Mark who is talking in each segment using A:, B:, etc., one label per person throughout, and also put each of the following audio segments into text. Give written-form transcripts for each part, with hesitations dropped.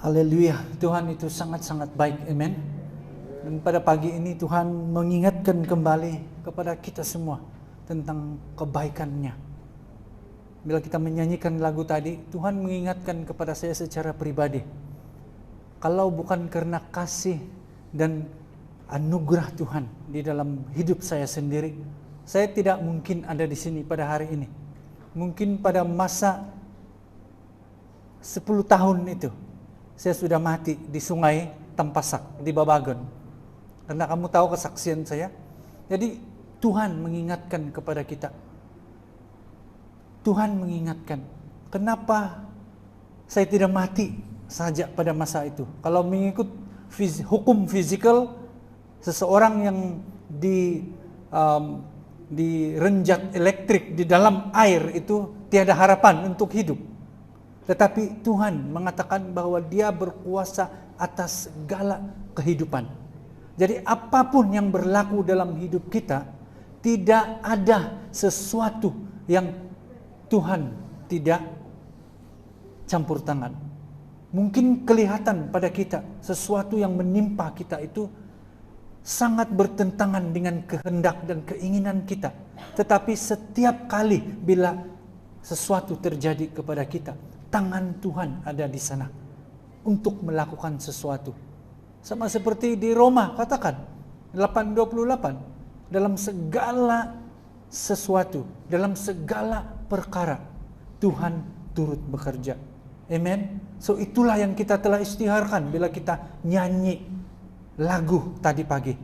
A: Haleluya, Tuhan itu sangat-sangat baik, amen. Dan pada pagi ini Tuhan mengingatkan kembali kepada kita semua tentang kebaikan-Nya. Bila kita menyanyikan lagu tadi, Tuhan mengingatkan kepada saya secara pribadi. Kalau bukan karena kasih dan anugerah Tuhan di dalam hidup saya sendiri, saya tidak mungkin ada di sini pada hari ini. Mungkin pada masa 10 tahun itu, saya sudah mati di sungai Tampasak, di Babagon. Karena kamu tahu kesaksian saya. Jadi Tuhan mengingatkan kepada kita. Tuhan mengingatkan, kenapa saya tidak mati saja pada masa itu. Kalau mengikut hukum fisikal, seseorang yang direnjat elektrik di dalam air itu tiada harapan untuk hidup. Tetapi Tuhan mengatakan bahwa Dia berkuasa atas segala kehidupan. Jadi apapun yang berlaku dalam hidup kita, tidak ada sesuatu yang Tuhan tidak campur tangan. Mungkin kelihatan pada kita sesuatu yang menimpa kita itu sangat bertentangan dengan kehendak dan keinginan kita. Tetapi setiap kali bila sesuatu terjadi kepada kita, tangan Tuhan ada di sana untuk melakukan sesuatu. Sama seperti di Roma katakan 8:28, dalam segala sesuatu, dalam segala perkara Tuhan turut bekerja. Amen. So itulah yang kita telah istiharkan bila kita nyanyi lagu tadi pagi.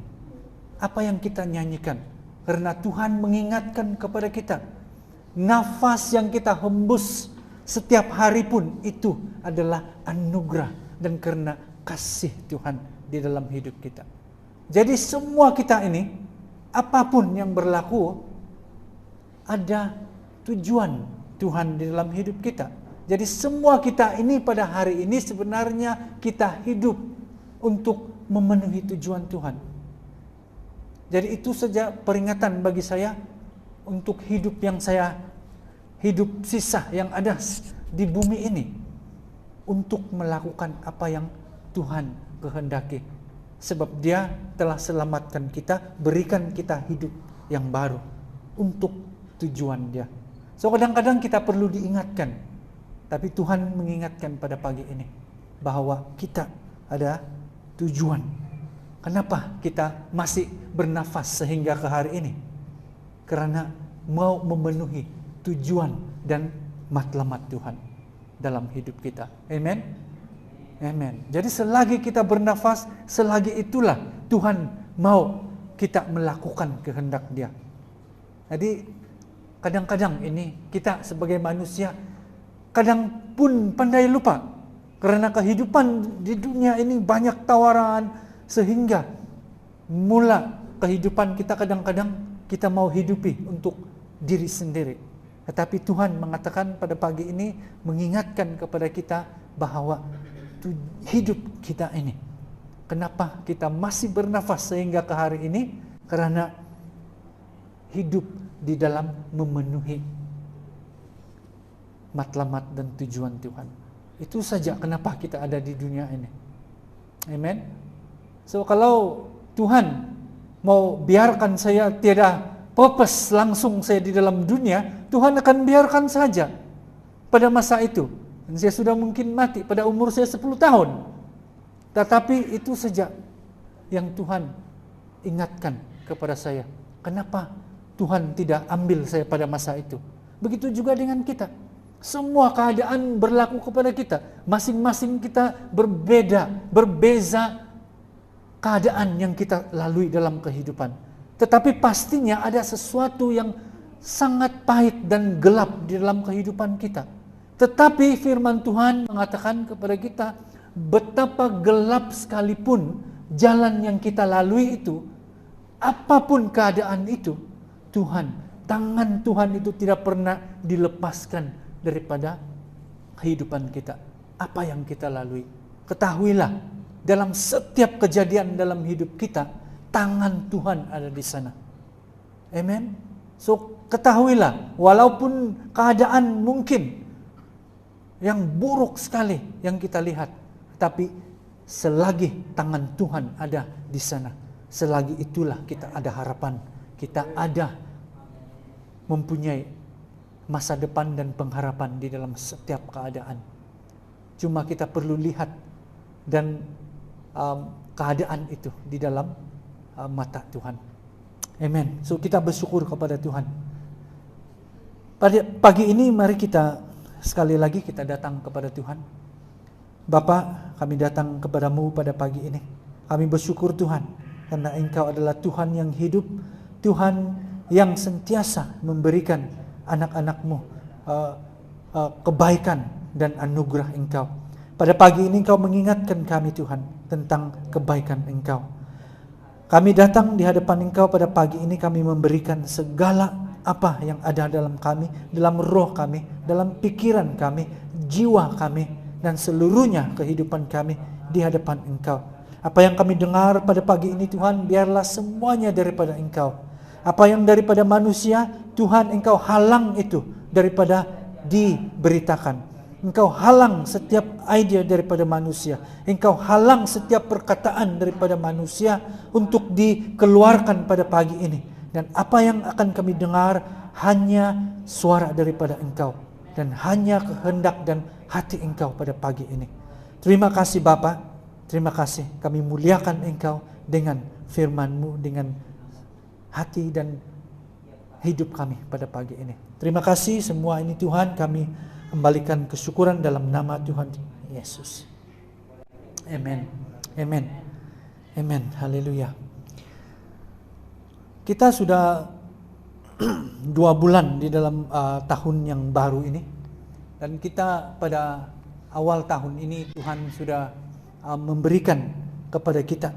A: Apa yang kita nyanyikan? Karena Tuhan mengingatkan kepada kita, nafas yang kita hembus setiap hari pun itu adalah anugerah dan karena kasih Tuhan di dalam hidup kita. Jadi semua kita ini, apapun yang berlaku, ada tujuan Tuhan di dalam hidup kita. Jadi semua kita ini pada hari ini sebenarnya kita hidup untuk memenuhi tujuan Tuhan. Jadi itu saja peringatan bagi saya untuk hidup yang saya hidup sisa yang ada di bumi ini, untuk melakukan apa yang Tuhan kehendaki. Sebab Dia telah selamatkan kita, berikan kita hidup yang baru untuk tujuan Dia. So kadang-kadang kita perlu diingatkan, tapi Tuhan mengingatkan pada pagi ini bahwa kita ada tujuan. Kenapa kita masih bernafas sehingga ke hari ini? Karena mau memenuhi tujuan dan matlamat Tuhan dalam hidup kita. Amen. Amen. Jadi selagi kita bernafas, selagi itulah Tuhan mau kita melakukan kehendak Dia. Jadi kadang-kadang ini kita sebagai manusia kadang pun pandai lupa, karena kehidupan di dunia ini banyak tawaran, sehingga mula kehidupan kita kadang-kadang kita mau hidupi untuk diri sendiri. Tetapi Tuhan mengatakan pada pagi ini, mengingatkan kepada kita bahwa hidup kita ini, kenapa kita masih bernafas sehingga ke hari ini? Karena hidup di dalam memenuhi matlamat dan tujuan Tuhan. Itu saja kenapa kita ada di dunia ini. Amen. So kalau Tuhan mau biarkan saya tiada purpose langsung saya di dalam dunia, Tuhan akan biarkan saja pada masa itu. Dan saya sudah mungkin mati pada umur saya 10 tahun. Tetapi itu saja yang Tuhan ingatkan kepada saya. Kenapa Tuhan tidak ambil saya pada masa itu? Begitu juga dengan kita. Semua keadaan berlaku kepada kita. Masing-masing kita berbeza keadaan yang kita lalui dalam kehidupan. Tetapi pastinya ada sesuatu yang sangat pahit dan gelap di dalam kehidupan kita. Tetapi firman Tuhan mengatakan kepada kita, betapa gelap sekalipun jalan yang kita lalui itu, apapun keadaan itu, tangan Tuhan itu tidak pernah dilepaskan daripada kehidupan kita. Apa yang kita lalui, ketahuilah, dalam setiap kejadian dalam hidup kita, tangan Tuhan ada di sana. Amen. So ketahuilah, walaupun keadaan mungkin yang buruk sekali yang kita lihat, Tapi selagi tangan Tuhan ada di sana, selagi itulah kita ada harapan, kita ada mempunyai masa depan dan pengharapan di dalam setiap keadaan. Cuma kita perlu lihat dan keadaan itu di dalam mata Tuhan. Amen. So kita bersyukur kepada Tuhan. Pada pagi ini mari kita sekali lagi kita datang kepada Tuhan. Bapa, kami datang kepadamu pada pagi ini. Kami bersyukur Tuhan, karena Engkau adalah Tuhan yang hidup, Tuhan yang sentiasa memberikan anak-anak-Mu kebaikan dan anugerah Engkau. Pada pagi ini Engkau mengingatkan kami Tuhan tentang kebaikan Engkau. Kami datang di hadapan Engkau pada pagi ini, kami memberikan segala apa yang ada dalam kami, dalam roh kami, dalam pikiran kami, jiwa kami, dan seluruhnya kehidupan kami di hadapan Engkau. Apa yang kami dengar pada pagi ini Tuhan, biarlah semuanya daripada Engkau. Apa yang daripada manusia, Tuhan Engkau halang itu daripada diberitakan. Engkau halang setiap ide daripada manusia. Engkau halang setiap perkataan daripada manusia untuk dikeluarkan pada pagi ini. Dan apa yang akan kami dengar hanya suara daripada Engkau. Dan hanya kehendak dan hati Engkau pada pagi ini. Terima kasih Bapa. Terima kasih. Kami muliakan Engkau dengan firman-Mu, dengan hati dan hidup kami pada pagi ini. Terima kasih semua ini Tuhan, kami kembalikan kesyukuran dalam nama Tuhan Yesus. Amen. Amen. Amen. Haleluya. Kita sudah 2 bulan di dalam tahun yang baru ini. Dan kita pada awal tahun ini Tuhan sudah memberikan kepada kita,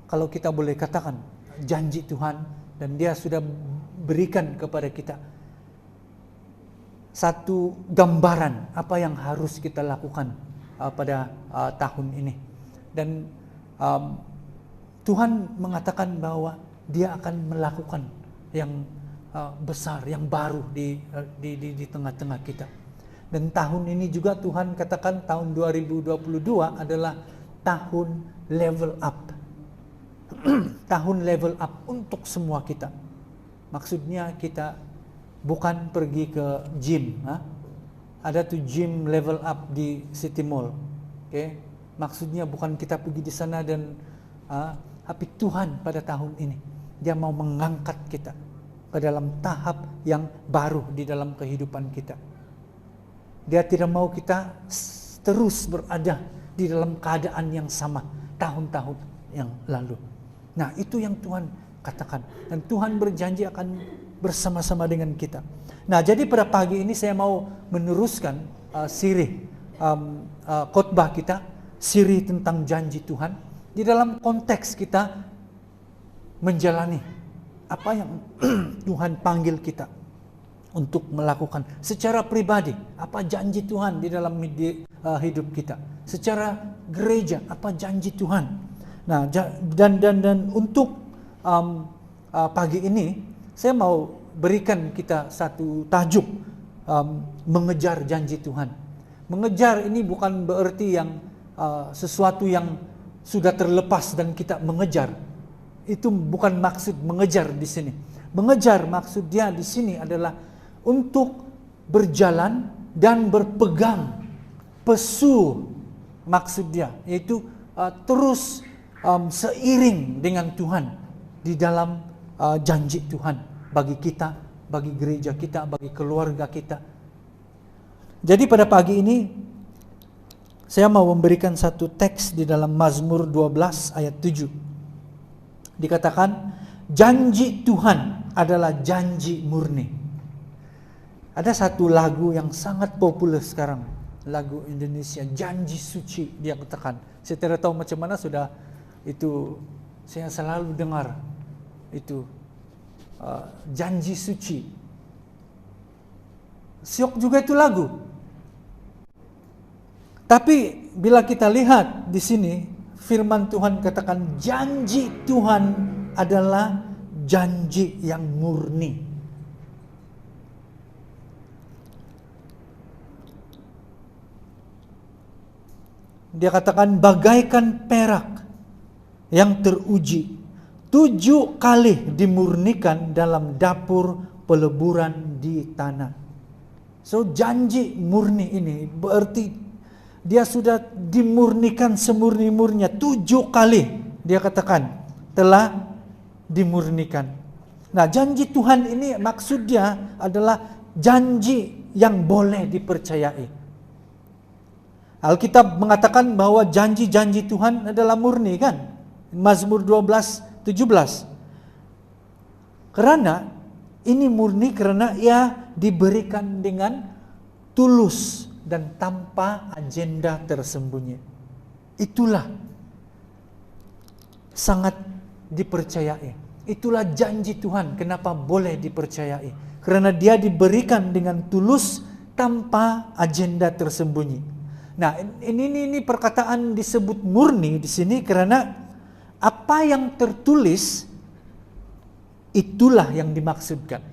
A: kalau kita boleh katakan, janji Tuhan. Dan Dia sudah berikan kepada kita satu gambaran apa yang harus kita lakukan pada tahun ini. Dan Tuhan mengatakan bahwa Dia akan melakukan yang besar, yang baru di tengah-tengah kita. Dan tahun ini juga Tuhan katakan tahun 2022 adalah tahun level up. Tahun level up untuk semua kita. Maksudnya kita bukan pergi ke gym, ada tuh gym level up di City Mall, okay? Maksudnya bukan kita pergi di sana dan, tapi Tuhan pada tahun ini Dia mau mengangkat kita ke dalam tahap yang baru di dalam kehidupan kita. Dia tidak mau kita terus berada di dalam keadaan yang sama tahun-tahun yang lalu. Nah, itu yang Tuhan katakan, dan Tuhan berjanji akan bersama-sama dengan kita. Nah, jadi pada pagi ini saya mau meneruskan siri khotbah kita, siri tentang janji Tuhan di dalam konteks kita menjalani apa yang Tuhan panggil kita untuk melakukan secara pribadi. Apa janji Tuhan di dalam hidup kita? Secara gereja, apa janji Tuhan? Nah, dan untuk pagi ini saya mau berikan kita satu tajuk, mengejar janji Tuhan. Mengejar ini bukan berarti yang sesuatu yang sudah terlepas dan kita mengejar. Itu bukan maksud mengejar di sini. Mengejar maksudnya di sini adalah untuk berjalan dan berpegang pesu, maksudnya yaitu terus seiring dengan Tuhan di dalam janji Tuhan bagi kita, bagi gereja kita, bagi keluarga kita. Jadi pada pagi ini saya mau memberikan satu teks di dalam Mazmur 12 ayat 7. Dikatakan, janji Tuhan adalah janji murni. Ada satu lagu yang sangat populer sekarang, lagu Indonesia, Janji Suci, dia katakan. Saya tidak tahu macam mana sudah itu, saya selalu dengar itu Janji Suci. Syok juga itu lagu. Tapi bila kita lihat di sini, firman Tuhan katakan janji Tuhan adalah janji yang murni. Dia katakan bagaikan perak yang teruji, 7 kali dimurnikan dalam dapur peleburan di tanah. So janji murni ini berarti dia sudah dimurnikan semurni-murninya 7 kali. Dia katakan telah dimurnikan. Nah, janji Tuhan ini maksudnya adalah janji yang boleh dipercayai. Alkitab mengatakan bahwa janji-janji Tuhan adalah murni, kan? Mazmur 12:17. Karena ini murni karena ia diberikan dengan tulus dan tanpa agenda tersembunyi. Itulah sangat dipercayai. Itulah janji Tuhan kenapa boleh dipercayai. Karena dia diberikan dengan tulus tanpa agenda tersembunyi. Nah, ini perkataan disebut murni di sini karena apa yang tertulis itulah yang dimaksudkan.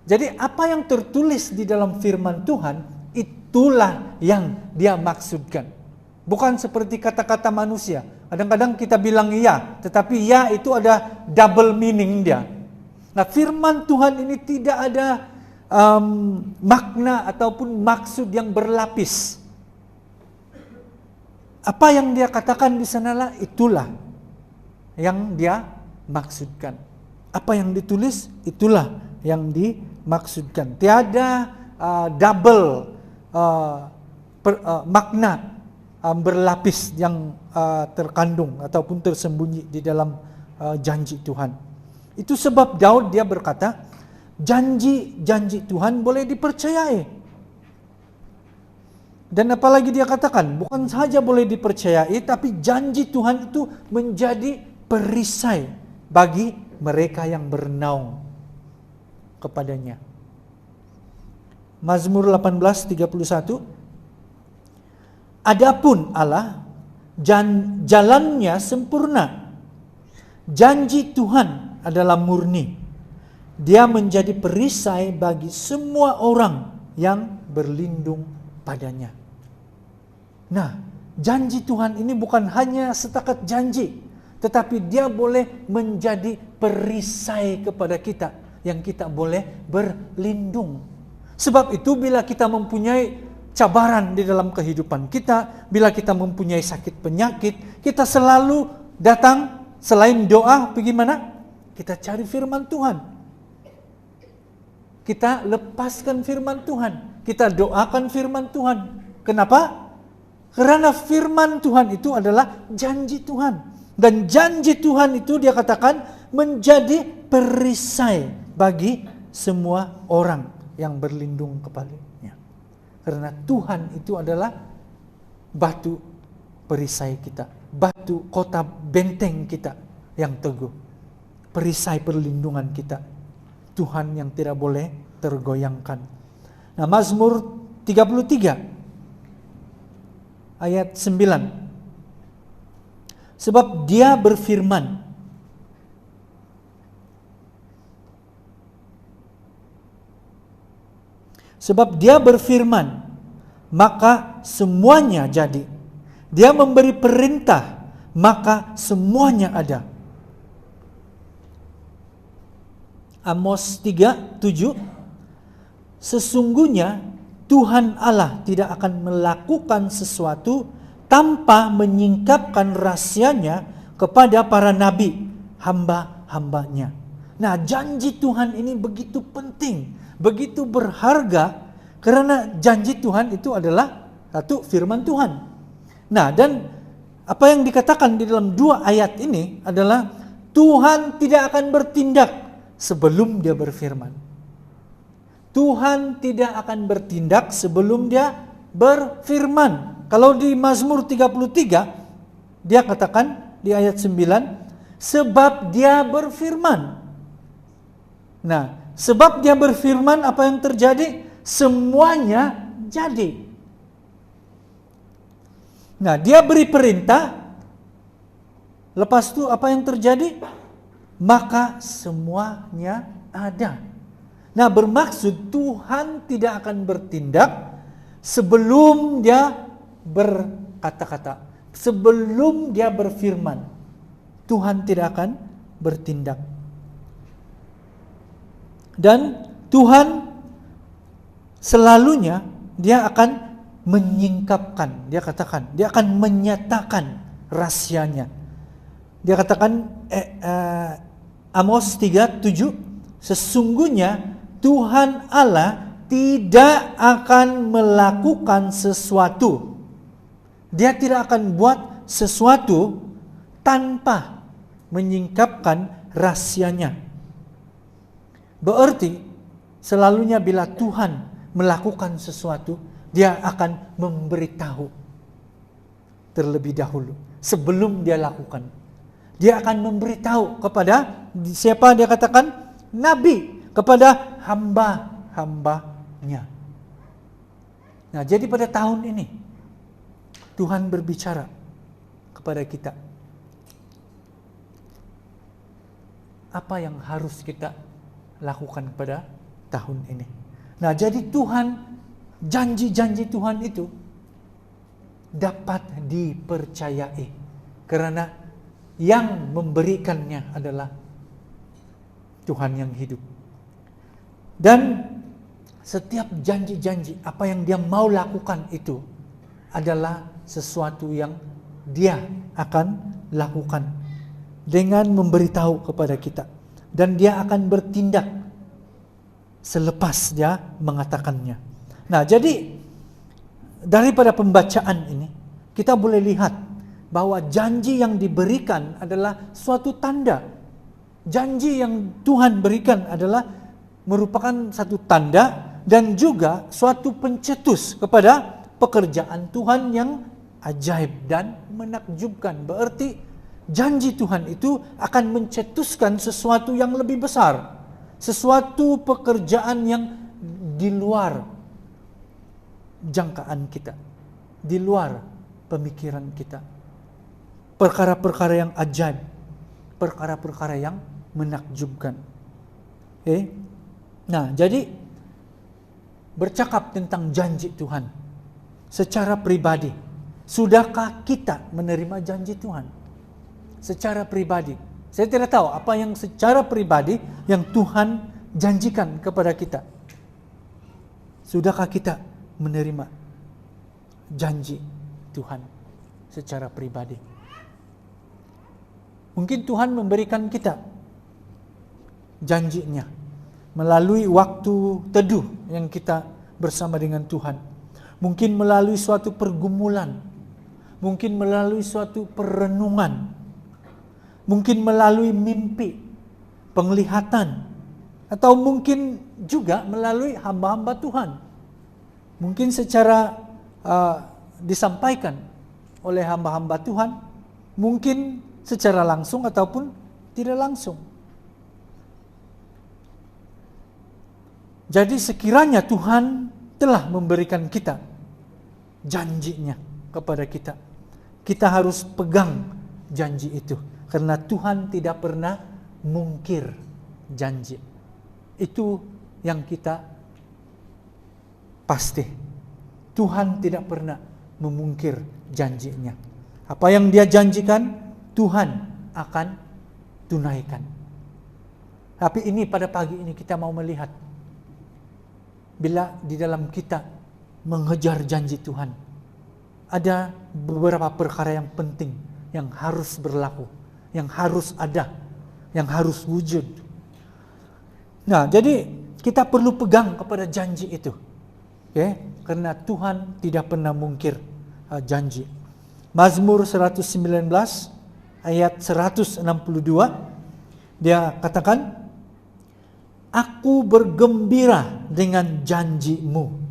A: Jadi apa yang tertulis di dalam firman Tuhan itulah yang dia maksudkan. Bukan seperti kata-kata manusia. Kadang-kadang kita bilang iya, tetapi ya itu ada double meaning dia. Nah, firman Tuhan ini tidak ada makna ataupun maksud yang berlapis. Apa yang dia katakan di sanalah itulah yang dia maksudkan. Apa yang ditulis itulah yang dimaksudkan. Tiada double makna berlapis yang terkandung ataupun tersembunyi di dalam janji Tuhan. Itu sebab Daud dia berkata, janji-janji Tuhan boleh dipercayai. Dan apalagi dia katakan, bukan saja boleh dipercayai, tapi janji Tuhan itu menjadi perisai bagi mereka yang bernaung kepadanya. Mazmur 18:31. Adapun Allah, jalannya sempurna. Janji Tuhan adalah murni. Dia menjadi perisai bagi semua orang yang berlindung padanya. Nah, janji Tuhan ini bukan hanya setakat janji, tetapi dia boleh menjadi perisai kepada kita, yang kita boleh berlindung. Sebab itu bila kita mempunyai cabaran di dalam kehidupan kita, bila kita mempunyai sakit penyakit, kita selalu datang selain doa, bagaimana? Kita cari firman Tuhan. Kita lepaskan firman Tuhan. Kita doakan firman Tuhan. Kenapa? Karena firman Tuhan itu adalah janji Tuhan. Dan janji Tuhan itu dia katakan menjadi perisai bagi semua orang yang berlindung kepadanya. Karena Tuhan itu adalah batu perisai kita. Batu kota benteng kita yang teguh. Perisai perlindungan kita. Tuhan yang tidak boleh tergoyangkan. Nah, Mazmur 33 ayat 9. Sebab dia berfirman, maka semuanya jadi. Dia memberi perintah, maka semuanya ada. Amos 3:7. Sesungguhnya Tuhan Allah tidak akan melakukan sesuatu tanpa menyingkapkan rahasianya kepada para nabi, hamba-hambanya. Nah, janji Tuhan ini begitu penting, begitu berharga, karena janji Tuhan itu adalah satu firman Tuhan. Nah, dan apa yang dikatakan di dalam 2 ayat ini adalah Tuhan tidak akan bertindak sebelum dia berfirman. Tuhan tidak akan bertindak sebelum dia berfirman. Kalau di Mazmur 33, dia katakan di ayat 9, sebab dia berfirman. Nah, sebab dia berfirman, apa yang terjadi? Semuanya jadi. Nah, dia beri perintah, lepas itu apa yang terjadi? Maka semuanya ada. Nah, bermaksud Tuhan tidak akan bertindak sebelum dia kata-kata. Sebelum dia berfirman, Tuhan tidak akan bertindak. Dan Tuhan selalunya dia akan menyingkapkan, dia katakan, dia akan menyatakan rahasianya. Dia katakan Amos 3:7, sesungguhnya Tuhan Allah tidak akan melakukan sesuatu. Dia tidak akan buat sesuatu tanpa menyingkapkan rahasianya. Berarti selalunya bila Tuhan melakukan sesuatu, dia akan memberitahu terlebih dahulu sebelum dia lakukan. Dia akan memberitahu kepada siapa? Dia katakan nabi, kepada hamba-hambanya. Nah, jadi pada tahun ini Tuhan berbicara kepada kita. Apa yang harus kita lakukan pada tahun ini? Nah, jadi Tuhan, janji-janji Tuhan itu dapat dipercayai karena yang memberikannya adalah Tuhan yang hidup. Dan setiap janji-janji apa yang dia mau lakukan itu adalah sesuatu yang dia akan lakukan dengan memberitahu kepada kita, dan dia akan bertindak selepas dia mengatakannya. Nah, jadi daripada pembacaan ini kita boleh lihat bahwa janji yang diberikan adalah suatu tanda. Janji yang Tuhan berikan adalah merupakan satu tanda dan juga suatu pencetus kepada pekerjaan Tuhan yang ajaib dan menakjubkan. Berarti janji Tuhan itu akan mencetuskan sesuatu yang lebih besar, sesuatu pekerjaan yang di luar jangkaan kita, di luar pemikiran kita. Perkara-perkara yang ajaib, perkara-perkara yang menakjubkan. Nah, jadi bercakap tentang janji Tuhan secara pribadi, sudahkah kita menerima janji Tuhan secara pribadi? Saya tidak tahu apa yang secara pribadi yang Tuhan janjikan kepada kita. Sudahkah kita menerima janji Tuhan secara pribadi? Mungkin Tuhan memberikan kita janjinya melalui waktu teduh yang kita bersama dengan Tuhan. Mungkin melalui suatu pergumulan, mungkin melalui suatu perenungan, mungkin melalui mimpi, penglihatan, atau mungkin juga melalui hamba-hamba Tuhan. Mungkin secara disampaikan oleh hamba-hamba Tuhan, mungkin secara langsung ataupun tidak langsung. Jadi sekiranya Tuhan telah memberikan kita janjinya kepada kita, kita harus pegang janji itu, karena Tuhan tidak pernah mungkir janji. Itu yang kita pasti. Tuhan tidak pernah memungkir janjinya. Apa yang dia janjikan, Tuhan akan tunaikan. Tapi ini pada pagi ini kita mau melihat, bila di dalam kita mengejar janji Tuhan, ada beberapa perkara yang penting yang harus berlaku, yang harus ada, yang harus wujud. Nah, jadi kita perlu pegang kepada janji itu. Karena Tuhan tidak pernah mungkir janji. Mazmur 119 ayat 162, dia katakan, aku bergembira dengan janji-Mu.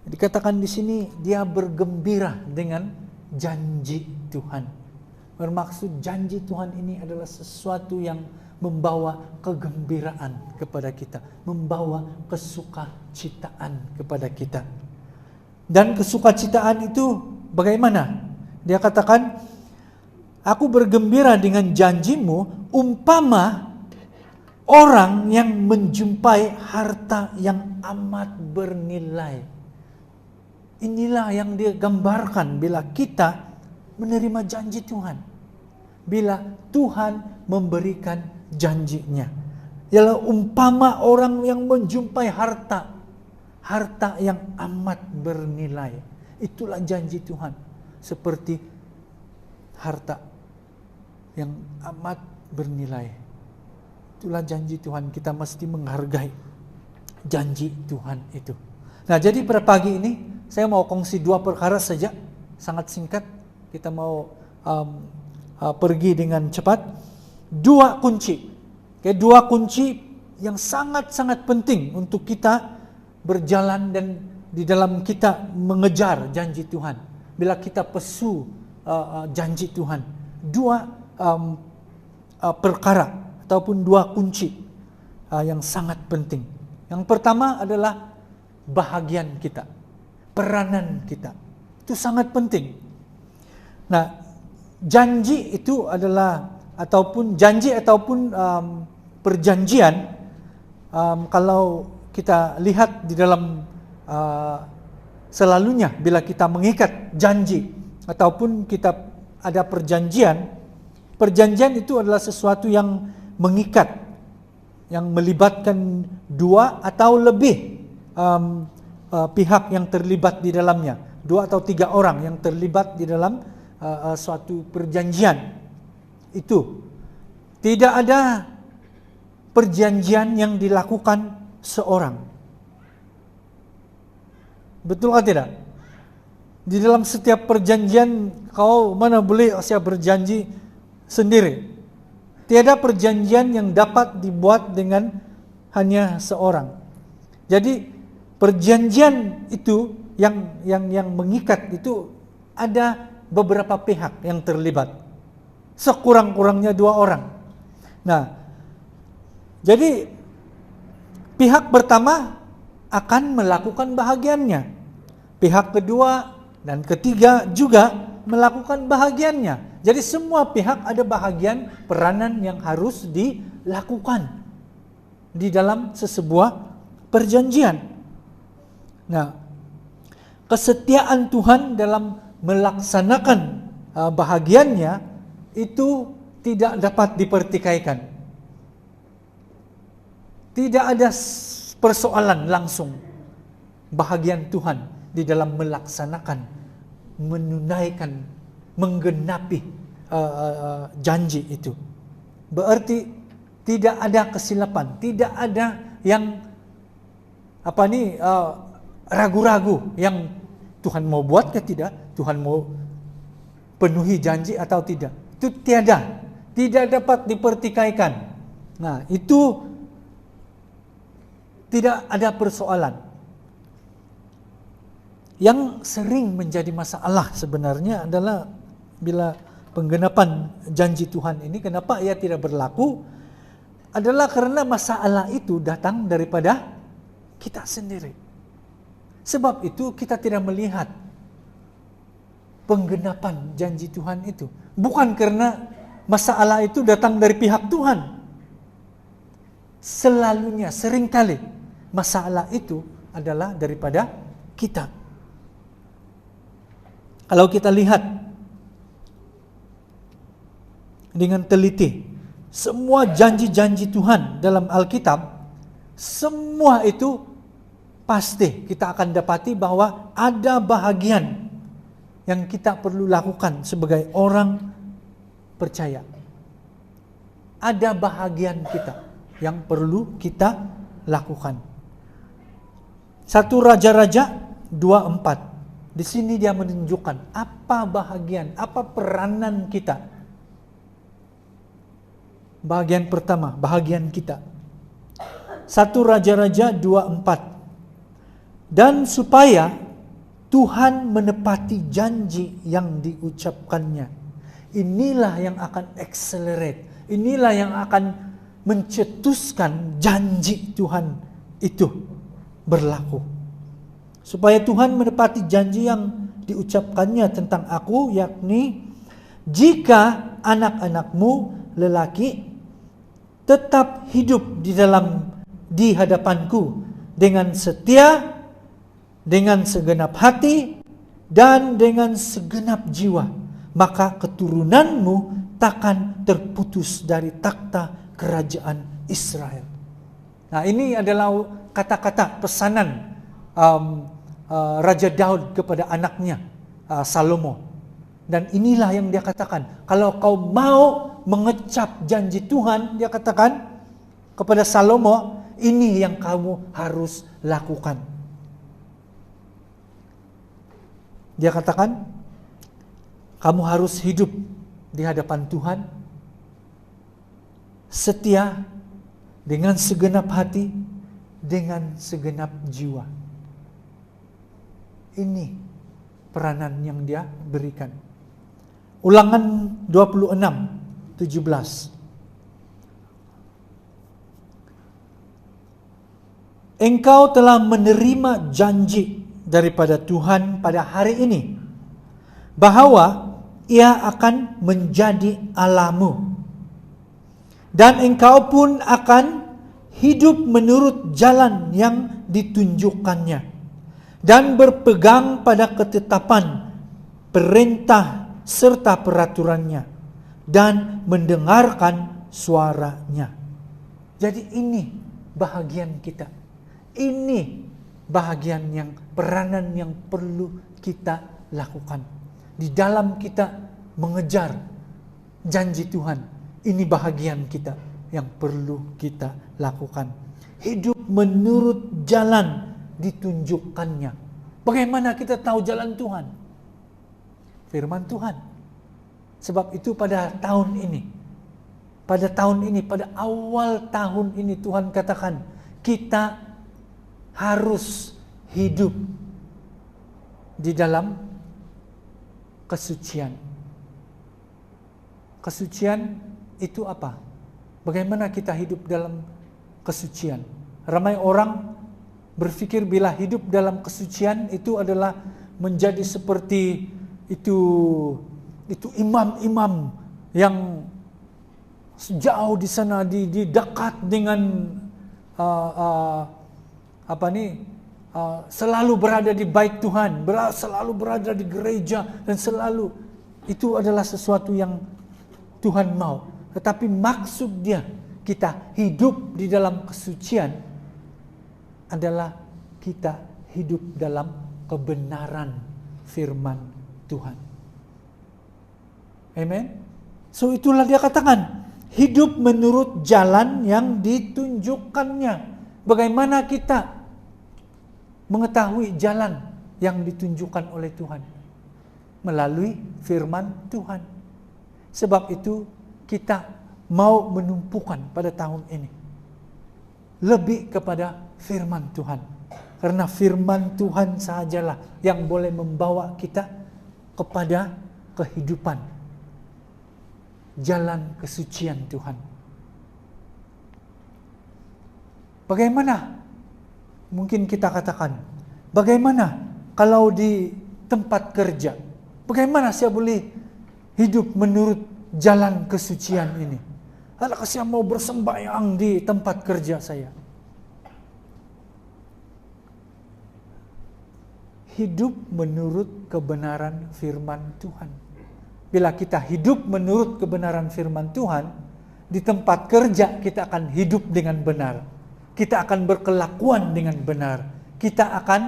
A: Dikatakan di sini dia bergembira dengan janji Tuhan. Bermaksud janji Tuhan ini adalah sesuatu yang membawa kegembiraan kepada kita, membawa kesukacitaan kepada kita. Dan kesukacitaan itu bagaimana? Dia katakan, aku bergembira dengan janji-Mu umpama orang yang menjumpai harta yang amat bernilai. Inilah yang dia gambarkan bila kita menerima janji Tuhan. Bila Tuhan memberikan janjinya. Ialah umpama orang yang menjumpai harta yang amat bernilai. Itulah janji Tuhan. Seperti harta yang amat bernilai. Itulah janji Tuhan. Kita mesti menghargai janji Tuhan itu. Nah, jadi pada pagi ini saya mau kongsi 2 perkara saja, sangat singkat. Kita mau pergi dengan cepat. 2 kunci. Oke, 2 kunci yang sangat-sangat penting untuk kita berjalan dan di dalam kita mengejar janji Tuhan. Bila kita pesu janji Tuhan. 2 perkara ataupun 2 kunci yang sangat penting. Yang pertama adalah bahagian kita, peranan kita. Itu sangat penting. Nah, janji itu adalah janji ataupun perjanjian. Kalau kita lihat di dalam selalunya bila kita mengikat janji ataupun kita ada perjanjian itu adalah sesuatu yang mengikat, yang melibatkan 2 atau lebih pihak yang terlibat di dalamnya, 2 atau 3 orang yang terlibat di dalam suatu perjanjian. Itu tidak ada perjanjian yang dilakukan seorang. Betul atau tidak? Di dalam setiap perjanjian, kau mana boleh saya berjanji sendiri. Tiada perjanjian yang dapat dibuat dengan hanya seorang. Jadi perjanjian itu yang mengikat itu ada beberapa pihak yang terlibat. Sekurang-kurangnya 2 orang. Nah, jadi pihak pertama akan melakukan bahagiannya. Pihak kedua dan ketiga juga melakukan bahagiannya. Jadi semua pihak ada bahagian peranan yang harus dilakukan di dalam sesebuah perjanjian. Nah, kesetiaan Tuhan dalam melaksanakan bahagiannya itu tidak dapat dipertikaikan. Tidak ada persoalan langsung bahagian Tuhan di dalam melaksanakan, menunaikan, menggenapi janji itu. Berarti tidak ada kesilapan, tidak ada yang ragu-ragu yang Tuhan mau buat ke tidak, Tuhan mau penuhi janji atau tidak. Itu tidak dapat dipertikaikan. Nah, itu tidak ada persoalan. Yang sering menjadi masalah sebenarnya adalah bila penggenapan janji Tuhan ini, kenapa ia tidak berlaku, adalah karena masalah itu datang daripada kita sendiri. Sebab itu kita tidak melihat penggenapan janji Tuhan itu. Bukan karena masalah itu datang dari pihak Tuhan. Selalunya, seringkali masalah itu adalah daripada kita. Kalau kita lihat dengan teliti, semua janji-janji Tuhan dalam Alkitab, semua itu pasti kita akan dapati bahwa ada bahagian yang kita perlu lakukan sebagai orang percaya. Ada bahagian kita yang perlu kita lakukan. 1 Raja-Raja 2:4. Di sini dia menunjukkan apa bahagian, apa peranan kita. Bahagian pertama, bahagian kita. 1 Raja-Raja 2:4. Dan supaya Tuhan menepati janji yang diucapkannya. Inilah yang akan accelerate. Inilah yang akan mencetuskan janji Tuhan itu berlaku. Supaya Tuhan menepati janji yang diucapkannya tentang aku, yakni jika anak-anakmu lelaki tetap hidup di hadapanku dengan setia dengan segenap hati, dan dengan segenap jiwa, maka keturunanmu takkan terputus dari takhta kerajaan Israel. Nah, ini adalah kata-kata pesanan Raja Daud kepada anaknya Salomo. Dan inilah yang dia katakan, kalau kau mau mengecap janji Tuhan, dia katakan kepada Salomo, ini yang kamu harus lakukan. Dia katakan, kamu harus hidup di hadapan Tuhan, setia dengan segenap hati, dengan segenap jiwa. Ini peranan yang dia berikan. Ulangan 26:17. Engkau telah menerima janji daripada Tuhan pada hari ini, bahwa Ia akan menjadi Allahmu, dan engkau pun akan hidup menurut jalan yang ditunjukkannya, dan berpegang pada ketetapan, perintah, serta peraturannya, dan mendengarkan suaranya. Jadi ini bahagian kita. Ini bahagian yang peranan yang perlu kita lakukan. Di dalam kita mengejar janji Tuhan, ini bahagian kita yang perlu kita lakukan. Hidup menurut jalan ditunjukkannya. Bagaimana kita tahu jalan Tuhan? Firman Tuhan. Sebab itu pada tahun ini, pada awal tahun ini Tuhan katakan, kita harus hidup di dalam kesucian. Kesucian itu apa? Bagaimana kita hidup dalam kesucian? Ramai orang berpikir bila hidup dalam kesucian itu adalah menjadi seperti itu imam-imam yang jauh di sana, di dekat dengan selalu berada di bait Tuhan, selalu berada di gereja, dan selalu itu adalah sesuatu yang Tuhan mau. Tetapi maksud dia kita hidup di dalam kesucian adalah kita hidup dalam kebenaran firman Tuhan. Amen. So itulah dia katakan, hidup menurut jalan yang ditunjukkannya. Bagaimana kita mengetahui jalan yang ditunjukkan oleh Tuhan? Melalui firman Tuhan. Sebab itu kita mau menumpukan pada tahun ini lebih kepada firman Tuhan. Karena firman Tuhan sajalah yang boleh membawa kita kepada kehidupan jalan kesucian Tuhan. Bagaimana? Mungkin kita katakan, bagaimana kalau di tempat kerja? Bagaimana saya boleh hidup menurut jalan kesucian ini? Adakah saya mau bersembahyang di tempat kerja saya? Hidup menurut kebenaran firman Tuhan. Bila kita hidup menurut kebenaran firman Tuhan, di tempat kerja kita akan hidup dengan benar. Kita akan berkelakuan dengan benar. Kita akan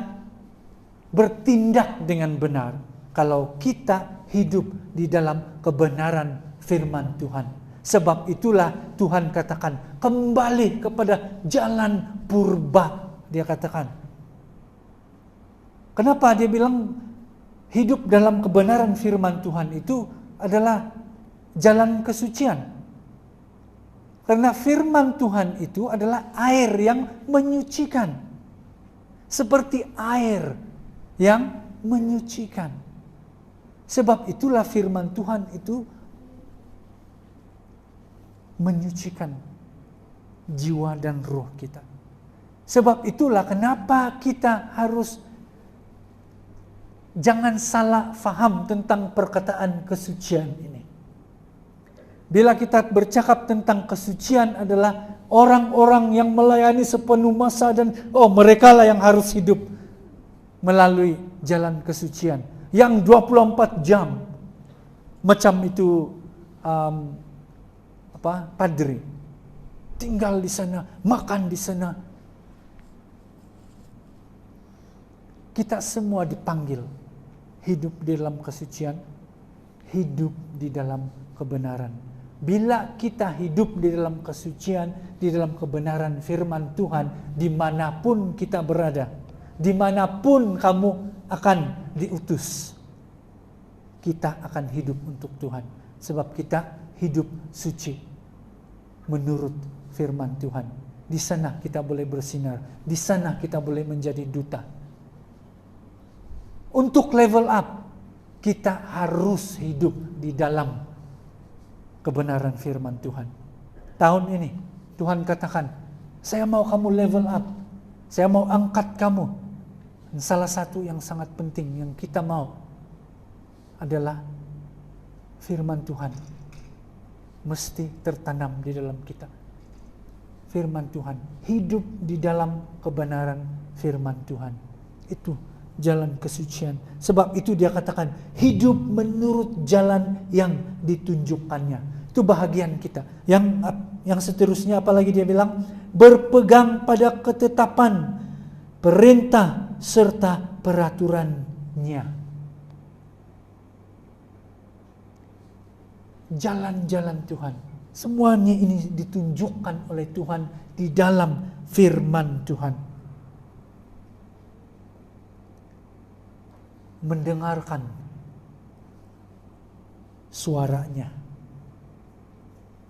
A: bertindak dengan benar. Kalau kita hidup di dalam kebenaran firman Tuhan. Sebab itulah Tuhan katakan, kembali kepada jalan purba. Dia katakan. Kenapa dia bilang hidup dalam kebenaran firman Tuhan itu adalah jalan kesucian? Karena firman Tuhan itu adalah air yang menyucikan. Seperti air yang menyucikan. Sebab itulah firman Tuhan itu menyucikan jiwa dan roh kita. Sebab itulah kenapa kita harus jangan salah faham tentang perkataan kesucian ini. Bila kita bercakap tentang kesucian adalah orang-orang yang melayani sepenuh masa dan mereka lah yang harus hidup melalui jalan kesucian yang 24 jam macam itu padri tinggal di sana, makan di sana. Kita semua dipanggil hidup di dalam kesucian, hidup di dalam kebenaran. Bila kita hidup di dalam kesucian, di dalam kebenaran firman Tuhan, dimanapun kita berada, dimanapun kamu akan diutus, kita akan hidup untuk Tuhan. Sebab kita hidup suci menurut firman Tuhan. Di sana kita boleh bersinar, di sana kita boleh menjadi duta. Untuk level up, kita harus hidup di dalam kebenaran firman Tuhan. Tahun ini Tuhan katakan, saya mau kamu level up, saya mau angkat kamu. Dan salah satu yang sangat penting yang kita mau adalah firman Tuhan mesti tertanam di dalam kita. Firman Tuhan, hidup di dalam kebenaran firman Tuhan. Itu jalan kesucian. Sebab itu dia katakan, hidup menurut jalan yang ditunjukkannya. Itu bahagian kita. Yang seterusnya apalagi dia bilang, berpegang pada ketetapan, perintah serta peraturannya. Jalan-jalan Tuhan, semuanya ini ditunjukkan oleh Tuhan di dalam firman Tuhan. Mendengarkan suaranya.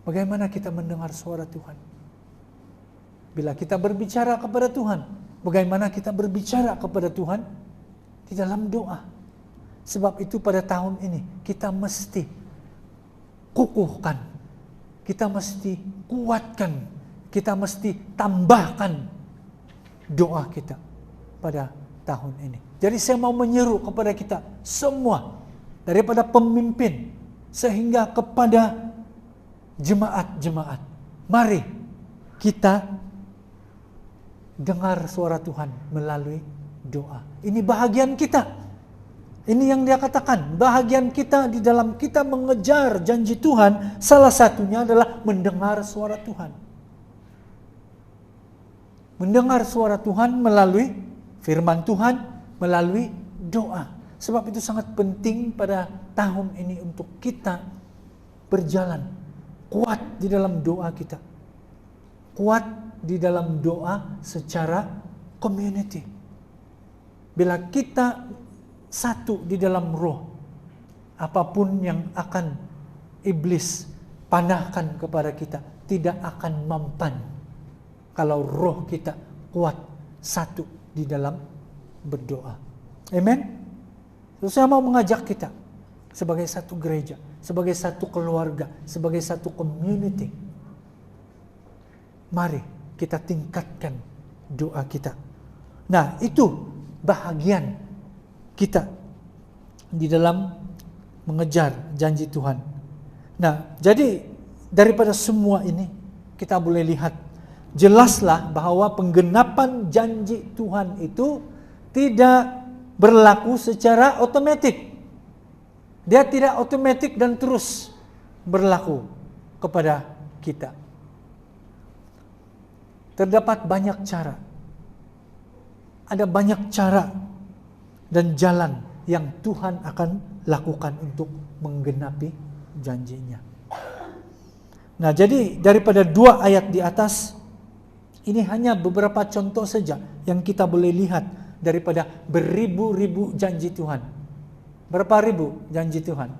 A: Bagaimana kita mendengar suara Tuhan? Bila kita berbicara kepada Tuhan, bagaimana kita berbicara kepada Tuhan? Di dalam doa. Sebab itu pada tahun ini kita mesti kukuhkan, kita mesti kuatkan, kita mesti tambahkan doa kita pada tahun ini. Jadi saya mau menyeru kepada kita semua, daripada pemimpin sehingga kepada jemaat-jemaat, mari kita dengar suara Tuhan melalui doa. Ini bahagian kita. Ini yang dia katakan, bahagian kita di dalam kita mengejar janji Tuhan, salah satunya adalah mendengar suara Tuhan. Mendengar suara Tuhan melalui firman Tuhan, melalui doa. Sebab itu sangat penting pada tahun ini untuk kita berjalan kuat di dalam doa kita. Kuat di dalam doa secara community. Bila kita satu di dalam roh, apapun yang akan iblis panahkan kepada kita tidak akan mempan kalau roh kita kuat satu di dalam berdoa. Amen. So, saya mau mengajak kita sebagai satu gereja, sebagai satu keluarga, sebagai satu community. Mari kita tingkatkan doa kita. Nah, itu bahagian kita di dalam mengejar janji Tuhan. Nah, jadi daripada semua ini kita boleh lihat jelaslah bahwa penggenapan janji Tuhan itu tidak berlaku secara otomatis. Dia tidak otomatis dan terus berlaku kepada kita. Terdapat banyak cara. Ada banyak cara dan jalan yang Tuhan akan lakukan untuk menggenapi janjinya. Nah, jadi daripada 2 ayat di atas, ini hanya beberapa contoh saja yang kita boleh lihat daripada beribu-ribu janji Tuhan. Berapa ribu janji Tuhan?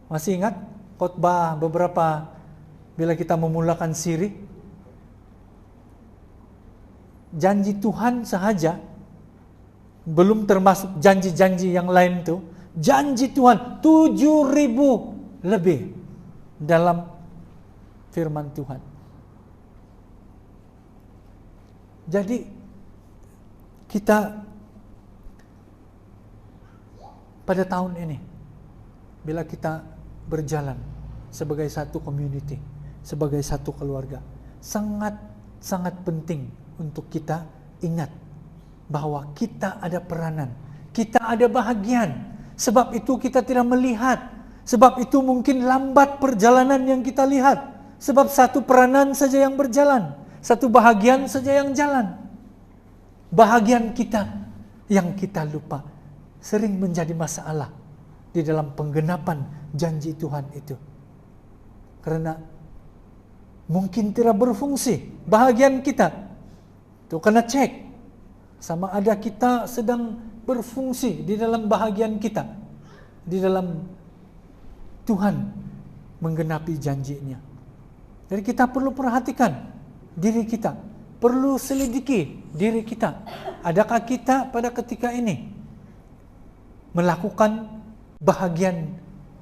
A: Masih ingat khotbah beberapa bila kita memulakan siri? Janji Tuhan sahaja, belum termasuk janji-janji yang lain itu, janji Tuhan 7.000 lebih dalam firman Tuhan. Jadi kita pada tahun ini, bila kita berjalan sebagai satu community, sebagai satu keluarga, sangat-sangat penting untuk kita ingat bahwa kita ada peranan, kita ada bahagian. Sebab itu kita tidak melihat, sebab itu mungkin lambat perjalanan yang kita lihat, sebab satu peranan saja yang berjalan, satu bahagian saja yang jalan. Bahagian kita yang kita lupa sering menjadi masalah di dalam penggenapan janji Tuhan itu. Karena mungkin tidak berfungsi bahagian kita. Itu kena cek sama ada kita sedang berfungsi di dalam bahagian kita, di dalam Tuhan menggenapi janjinya. Jadi kita perlu perhatikan diri kita, perlu selidiki diri kita. Adakah kita pada ketika ini melakukan bahagian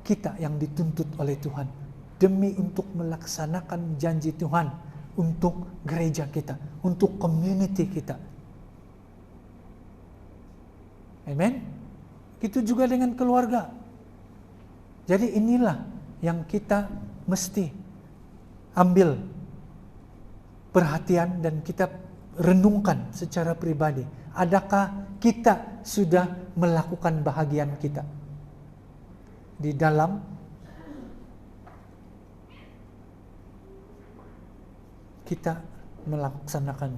A: kita yang dituntut oleh Tuhan demi untuk melaksanakan janji Tuhan untuk gereja kita, untuk community kita. Amen. Itu juga dengan keluarga. Jadi inilah yang kita mesti ambil perhatian dan kita renungkan secara pribadi. Adakah kita sudah melakukan bahagian kita di dalam kita melaksanakan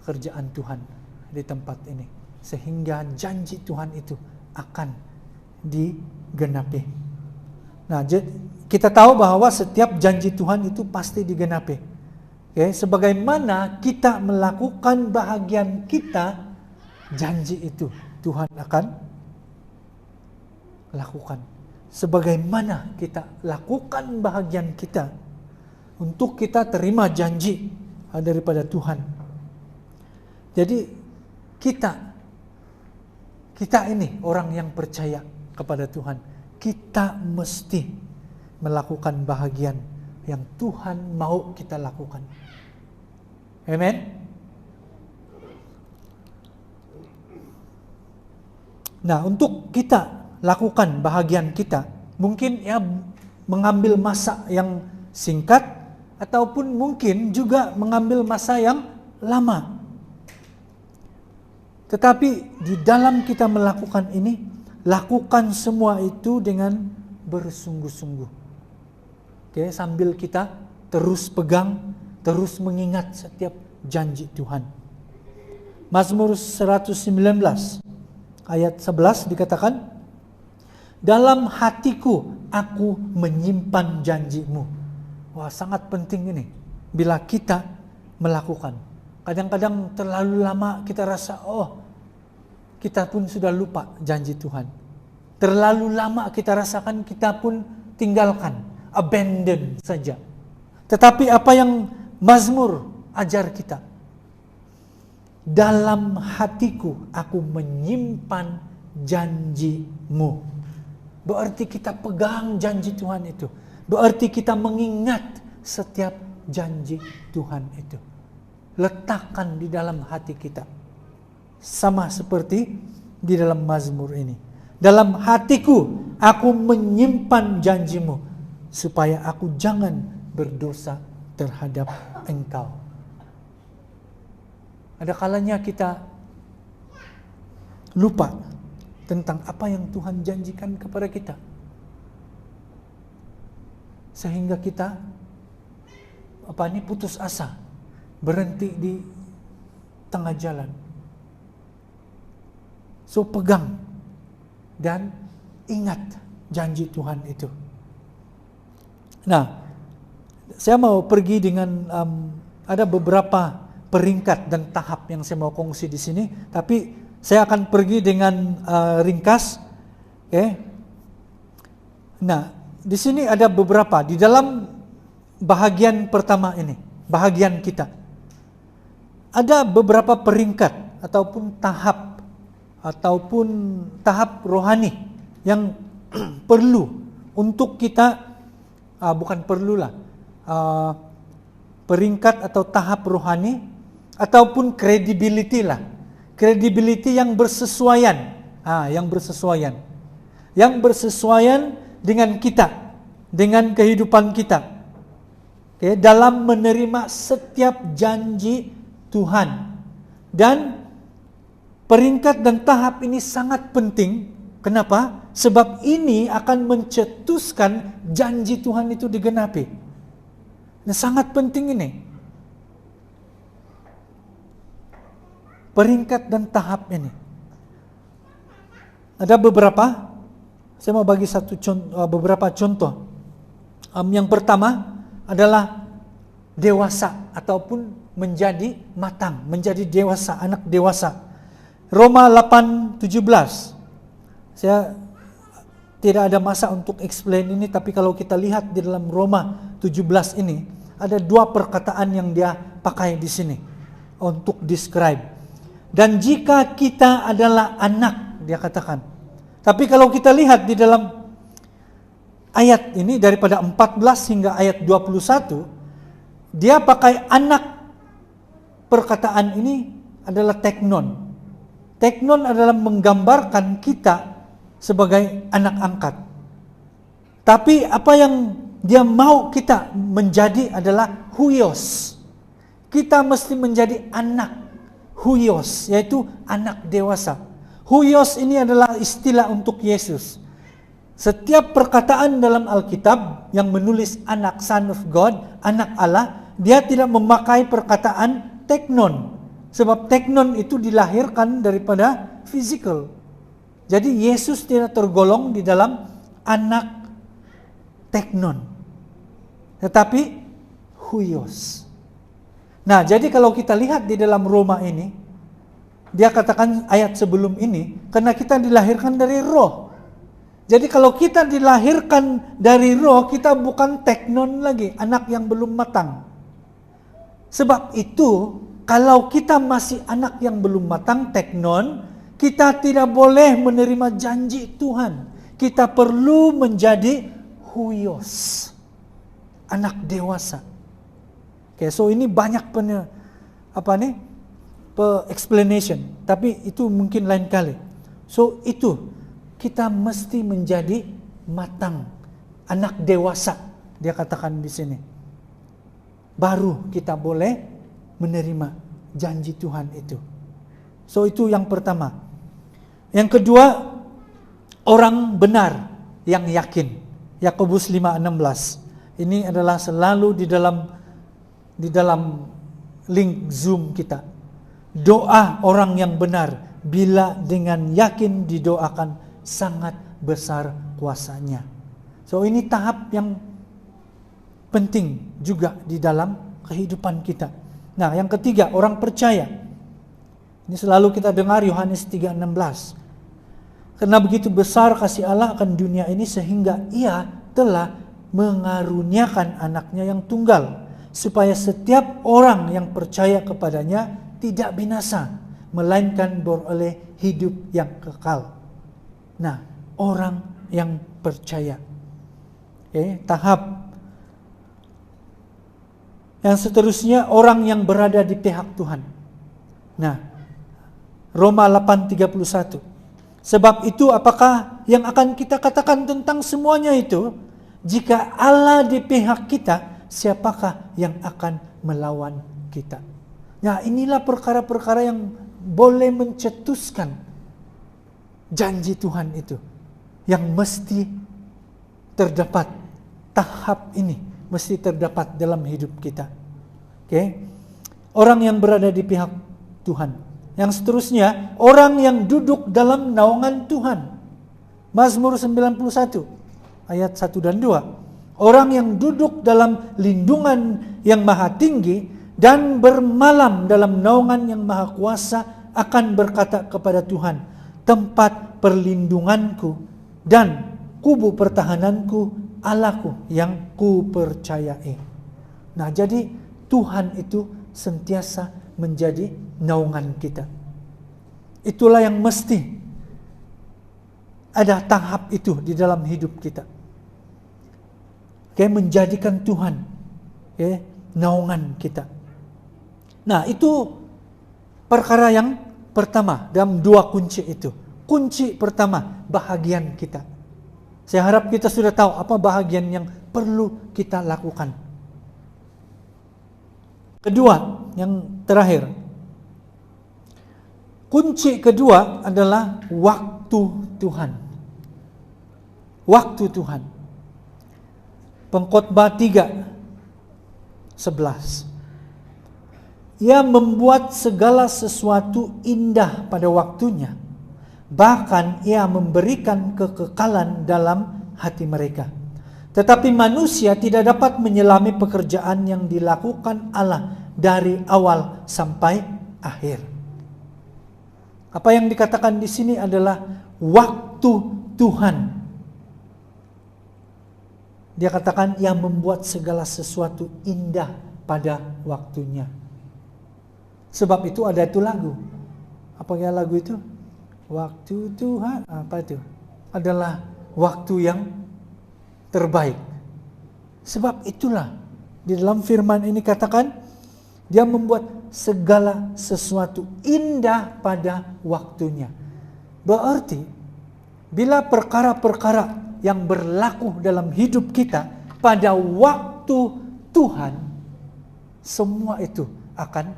A: kerjaan Tuhan di tempat ini, sehingga janji Tuhan itu akan digenapi. Nah, kita tahu bahwa setiap janji Tuhan itu pasti digenapi. Oke, sebagaimana kita melakukan bahagian kita, janji itu Tuhan akan lakukan. Sebagaimana kita lakukan bahagian kita untuk kita terima janji daripada Tuhan. Jadi kita ini orang yang percaya kepada Tuhan, kita mesti melakukan bahagian yang Tuhan mau kita lakukan. Amen. Nah, untuk kita lakukan bahagian kita, mungkin ya mengambil masa yang singkat ataupun mungkin juga mengambil masa yang lama. Tetapi di dalam kita melakukan ini, lakukan semua itu dengan bersungguh-sungguh. Oke, sambil kita terus pegang, terus mengingat setiap janji Tuhan. Mazmur 119 ayat 11 dikatakan, dalam hatiku aku menyimpan janjimu. Wah, sangat penting ini bila kita melakukan. Kadang-kadang terlalu lama kita rasa, kita pun sudah lupa janji Tuhan. Terlalu lama kita rasakan, kita pun tinggalkan, abandon saja. Tetapi apa yang Mazmur ajar kita? Dalam hatiku aku menyimpan janjimu. Berarti kita pegang janji Tuhan itu. Berarti kita mengingat setiap janji Tuhan itu. Letakkan di dalam hati kita. Sama seperti di dalam Mazmur ini. Dalam hatiku aku menyimpan janjimu, supaya aku jangan berdosa terhadap engkau. Ada kalanya kita lupa tentang apa yang Tuhan janjikan kepada kita, sehingga kita putus asa, berhenti di tengah jalan. So pegang dan ingat janji Tuhan itu. Nah, saya mau pergi dengan ada beberapa peringkat dan tahap yang saya mau kongsi di sini, tapi saya akan pergi dengan ringkas. Okay. Nah, di sini ada beberapa di dalam bahagian pertama ini, bahagian kita. Ada beberapa peringkat ataupun tahap rohani yang perlu untuk kita, peringkat atau tahap rohani ataupun credibility lah. Credibility yang bersesuaian, yang bersesuaian dengan kita, dengan kehidupan kita. Okay, dalam menerima setiap janji Tuhan Dan peringkat dan tahap ini sangat penting. Kenapa? Sebab ini akan mencetuskan janji Tuhan itu digenapi. Nah, sangat penting ini. Peringkat dan tahap ini. Ada beberapa, saya mau bagi beberapa contoh. Yang pertama adalah dewasa ataupun menjadi matang, menjadi dewasa, anak dewasa. Roma 8:17. Saya tidak ada masa untuk explain ini, tapi kalau kita lihat di dalam Roma 17 ini, ada dua perkataan yang dia pakai di sini untuk describe. Dan jika kita adalah anak, dia katakan. Tapi kalau kita lihat di dalam ayat ini daripada 14 hingga ayat 21, dia pakai anak. Perkataan ini adalah teknon. Teknon adalah menggambarkan kita sebagai anak angkat. Tapi apa yang dia mau kita menjadi adalah huios. Kita mesti menjadi anak huios, yaitu anak dewasa. Huios ini adalah istilah untuk Yesus. Setiap perkataan dalam Alkitab yang menulis anak, son of God, anak Allah, dia tidak memakai perkataan teknon. Sebab teknon itu dilahirkan daripada physical. Jadi Yesus tidak tergolong di dalam anak teknon. Tetapi huios. Nah, jadi kalau kita lihat di dalam Roma ini, dia katakan ayat sebelum ini, karena kita dilahirkan dari roh. Jadi kalau kita dilahirkan dari roh, kita bukan teknon lagi, anak yang belum matang. Sebab itu, kalau kita masih anak yang belum matang, teknon, kita tidak boleh menerima janji Tuhan. Kita perlu menjadi huios, anak dewasa. Oke, so ini banyak explanation, tapi itu mungkin lain kali. So itu kita mesti menjadi matang, anak dewasa, dia katakan di sini. Baru kita boleh menerima janji Tuhan itu. So itu yang pertama. Yang kedua, orang benar yang yakin. Yakobus 5:16. Ini adalah selalu di dalam link Zoom kita. Doa orang yang benar bila dengan yakin didoakan sangat besar kuasanya. So ini tahap yang penting juga di dalam kehidupan kita. Nah, yang ketiga, orang percaya. Ini selalu kita dengar Yohanes 3:16. Karena begitu besar kasih Allah akan dunia ini sehingga Ia telah mengaruniakan anaknya yang tunggal, supaya setiap orang yang percaya kepadanya tidak binasa, melainkan beroleh hidup yang kekal. Nah, orang yang percaya. Tahap yang seterusnya, orang yang berada di pihak Tuhan. Nah, Roma 8:31. Sebab itu apakah yang akan kita katakan tentang semuanya itu? Jika Allah di pihak kita, siapakah yang akan melawan kita? Nah, inilah perkara-perkara yang boleh mencetuskan janji Tuhan itu, yang mesti terdapat. Tahap ini mesti terdapat dalam hidup kita. Oke? Orang yang berada di pihak Tuhan. Yang seterusnya, orang yang duduk dalam naungan Tuhan. Mazmur 91 ayat 1 dan 2. Orang yang duduk dalam lindungan yang maha tinggi dan bermalam dalam naungan yang maha kuasa akan berkata kepada Tuhan, tempat perlindunganku dan kubu pertahananku, Allahku yang ku percayai. Nah, jadi Tuhan itu sentiasa menjadi naungan kita. Itulah yang mesti ada tahap itu di dalam hidup kita. Menjadikan Tuhan naungan kita. Nah, itu perkara yang pertama dalam dua kunci itu. Kunci pertama, bahagian kita. Saya harap kita sudah tahu apa bahagian yang perlu kita lakukan. Kedua, yang terakhir, Kunci kedua adalah waktu Tuhan. Waktu Tuhan. Pengkhotbah 3:11. Ia membuat segala sesuatu indah pada waktunya. Bahkan ia memberikan kekekalan dalam hati mereka. Tetapi manusia tidak dapat menyelami pekerjaan yang dilakukan Allah dari awal sampai akhir. Apa yang dikatakan di sini adalah waktu Tuhan. Dia katakan yang membuat segala sesuatu indah pada waktunya. Sebab itu ada itu lagu. Apa ya lagu itu? Waktu Tuhan, apa itu? Adalah waktu yang terbaik. Sebab itulah di dalam firman ini katakan dia membuat segala sesuatu indah pada waktunya. Berarti bila perkara-perkara yang berlaku dalam hidup kita pada waktu Tuhan, semua itu akan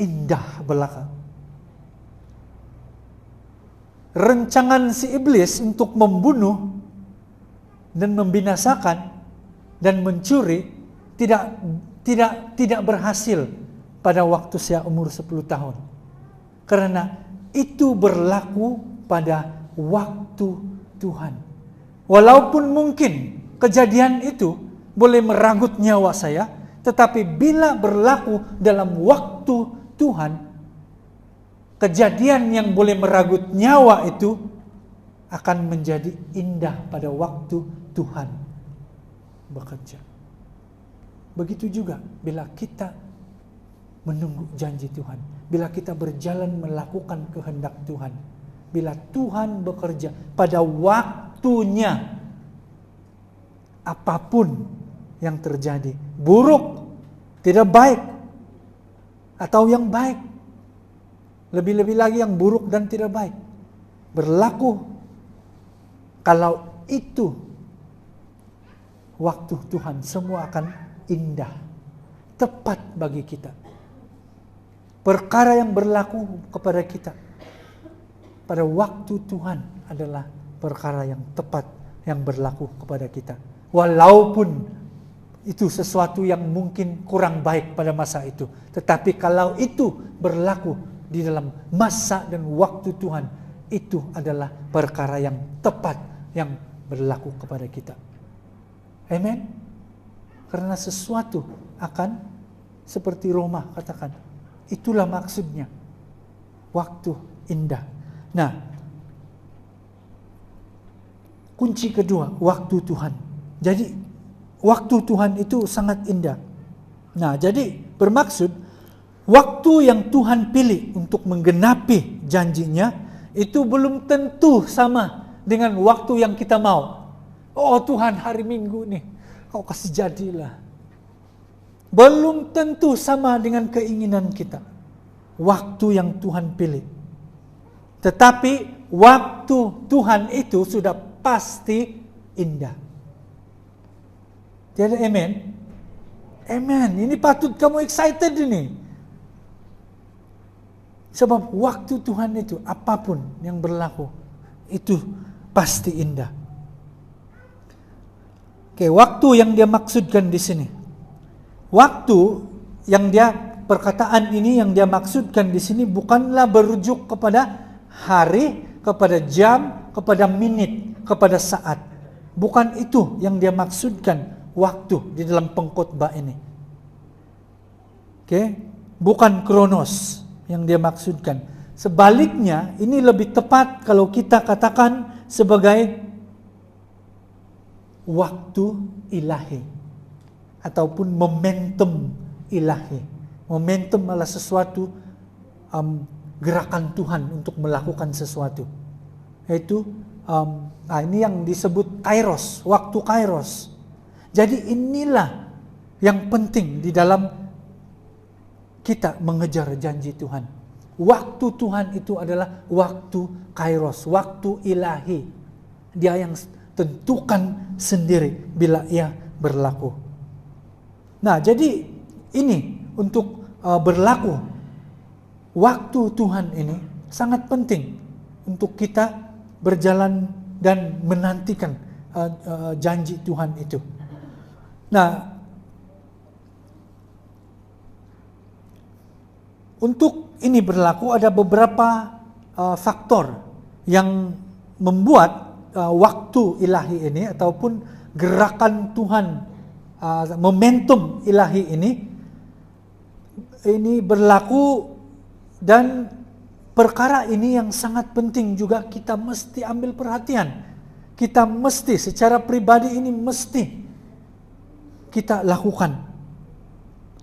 A: indah belaka. Rencangan si iblis untuk membunuh dan membinasakan dan mencuri tidak berhasil pada waktu saya umur 10 tahun. Karena itu berlaku pada waktu Tuhan. Walaupun mungkin kejadian itu boleh meragut nyawa saya, tetapi bila berlaku dalam waktu Tuhan, kejadian yang boleh meragut nyawa itu akan menjadi indah pada waktu Tuhan bekerja. Begitu juga bila kita menunggu janji Tuhan. Bila kita berjalan melakukan kehendak Tuhan. Bila Tuhan bekerja pada waktunya. Apapun yang terjadi. Buruk, tidak baik. Atau yang baik. Lebih-lebih lagi yang buruk dan tidak baik. Berlaku. Kalau itu waktu Tuhan, semua akan indah. Tepat bagi kita. Perkara yang berlaku kepada kita pada waktu Tuhan adalah perkara yang tepat yang berlaku kepada kita. Walaupun itu sesuatu yang mungkin kurang baik pada masa itu. Tetapi kalau itu berlaku di dalam masa dan waktu Tuhan, itu adalah perkara yang tepat yang berlaku kepada kita. Amen. Karena sesuatu akan seperti Roma katakan. Itulah maksudnya. Waktu indah. Nah, kunci kedua, waktu Tuhan. Jadi, waktu Tuhan itu sangat indah. Nah, jadi bermaksud, waktu yang Tuhan pilih untuk menggenapi janjinya, itu belum tentu sama dengan waktu yang kita mau. Oh Tuhan, hari Minggu nih, kau kasih jadilah. Belum tentu sama dengan keinginan kita. Waktu yang Tuhan pilih. Tetapi waktu Tuhan itu sudah pasti indah. Jadi amen? Amen. Ini patut kamu excited ini. Sebab waktu Tuhan itu apapun yang berlaku itu pasti indah. Oke, waktu yang dia maksudkan di sini. Waktu yang dia perkataan ini yang dia maksudkan di sini bukanlah berujuk kepada hari, kepada jam, kepada menit, kepada saat. Bukan itu yang dia maksudkan waktu di dalam pengkhotbah ini. Oke, bukan kronos yang dia maksudkan. Sebaliknya, ini lebih tepat kalau kita katakan sebagai waktu ilahi. Ataupun momentum ilahi. Momentum adalah sesuatu gerakan Tuhan untuk melakukan sesuatu. Yaitu ini yang disebut kairos, waktu kairos. Jadi inilah yang penting di dalam kita mengejar janji Tuhan. Waktu Tuhan itu adalah waktu kairos, waktu ilahi. Dia yang tentukan sendiri bila ia berlaku. Nah, jadi ini untuk berlaku waktu Tuhan ini sangat penting untuk kita berjalan dan menantikan janji Tuhan itu. Nah, untuk ini berlaku ada beberapa faktor yang membuat waktu ilahi ini ataupun gerakan Tuhan, momentum ilahi ini berlaku, dan perkara ini yang sangat penting juga kita mesti ambil perhatian. Kita mesti secara pribadi ini mesti kita lakukan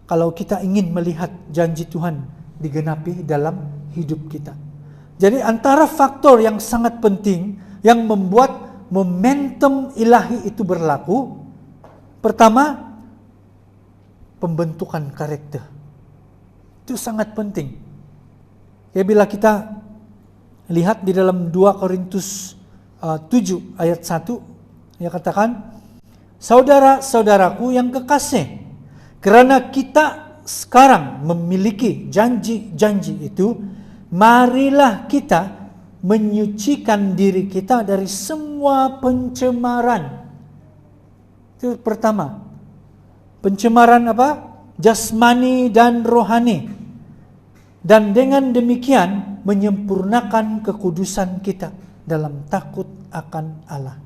A: kalau kita ingin melihat janji Tuhan digenapi dalam hidup kita. Jadi antara faktor yang sangat penting yang membuat momentum ilahi itu berlaku, pertama, pembentukan karakter. Itu sangat penting. Ya, bila kita lihat di dalam 2 Korintus 7 ayat 1, dia katakan, saudara-saudaraku yang kekasih, karena kita sekarang memiliki janji-janji itu, marilah kita menyucikan diri kita dari semua pencemaran. Itu pertama. Pencemaran apa? Jasmani dan rohani. Dan dengan demikian menyempurnakan kekudusan kita dalam takut akan Allah.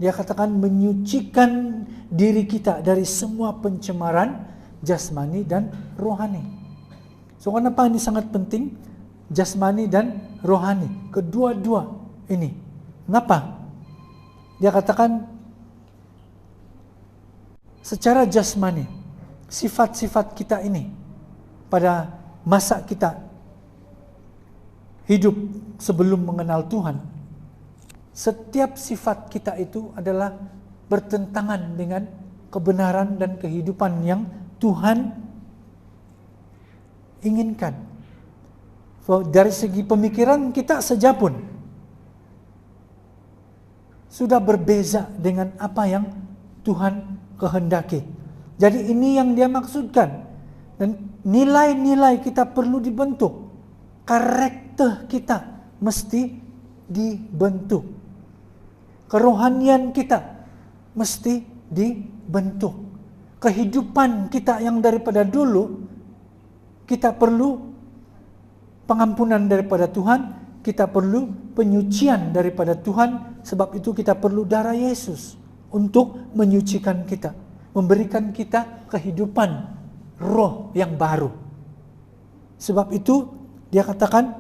A: Dia katakan menyucikan diri kita dari semua pencemaran jasmani dan rohani. So, kenapa ini sangat penting? Jasmani dan rohani, kedua-dua ini. Kenapa? Dia katakan secara jasmani, sifat-sifat kita ini pada masa kita hidup sebelum mengenal Tuhan, setiap sifat kita itu adalah bertentangan dengan kebenaran dan kehidupan yang Tuhan inginkan. So, dari segi pemikiran kita saja pun sudah berbeza dengan apa yang Tuhan kehendaki. Jadi ini yang dia maksudkan. Dan nilai-nilai kita perlu dibentuk. Karakter kita mesti dibentuk. Kerohanian kita mesti dibentuk. Kehidupan kita yang daripada dulu, kita perlu pengampunan daripada Tuhan, kita perlu penyucian daripada Tuhan, sebab itu kita perlu darah Yesus untuk menyucikan kita, memberikan kita kehidupan roh yang baru. Sebab itu dia katakan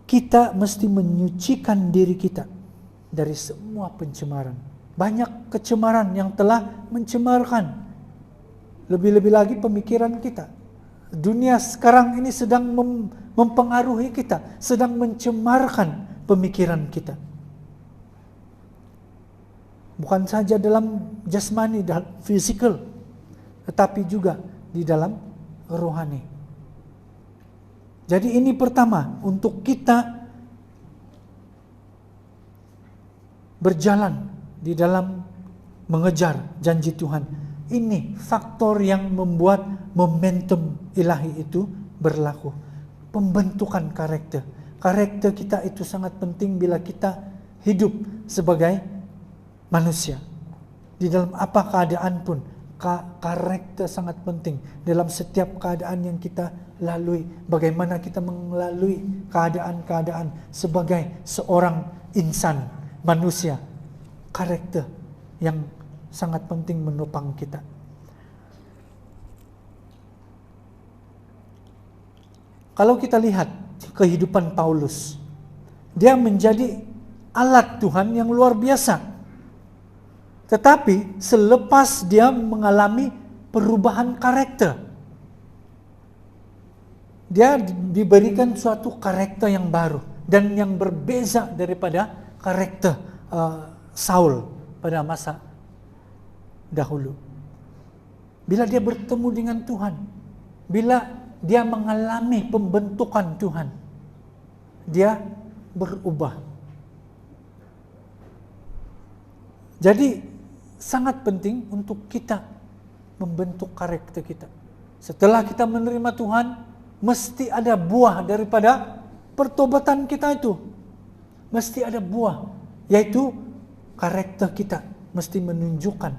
A: kita mesti menyucikan diri kita dari semua pencemaran. Banyak kecemaran yang telah mencemarkan, lebih-lebih lagi pemikiran kita. Dunia sekarang ini sedang mempengaruhi kita, sedang mencemarkan pemikiran kita. Bukan saja dalam jasmani dan fisikal, tetapi juga di dalam rohani. Jadi ini pertama, untuk kita berjalan di dalam mengejar janji Tuhan. Ini faktor yang membuat momentum ilahi itu berlaku. Pembentukan karakter. Karakter kita itu sangat penting bila kita hidup sebagai manusia. Di dalam apa keadaan pun, karakter sangat penting. Dalam setiap keadaan yang kita lalui, bagaimana kita melalui keadaan-keadaan sebagai seorang insan, manusia. Karakter yang sangat penting menopang kita. Kalau kita lihat kehidupan Paulus, dia menjadi alat Tuhan yang luar biasa. Tetapi selepas dia mengalami perubahan karakter, dia diberikan suatu karakter yang baru dan yang berbeza daripada karakter Saul pada masa dahulu. Bila dia bertemu dengan Tuhan, bila dia mengalami pembentukan Tuhan, dia berubah. Jadi sangat penting untuk kita membentuk karakter kita. Setelah kita menerima Tuhan, mesti ada buah daripada pertobatan kita itu. Mesti ada buah, yaitu karakter kita mesti menunjukkan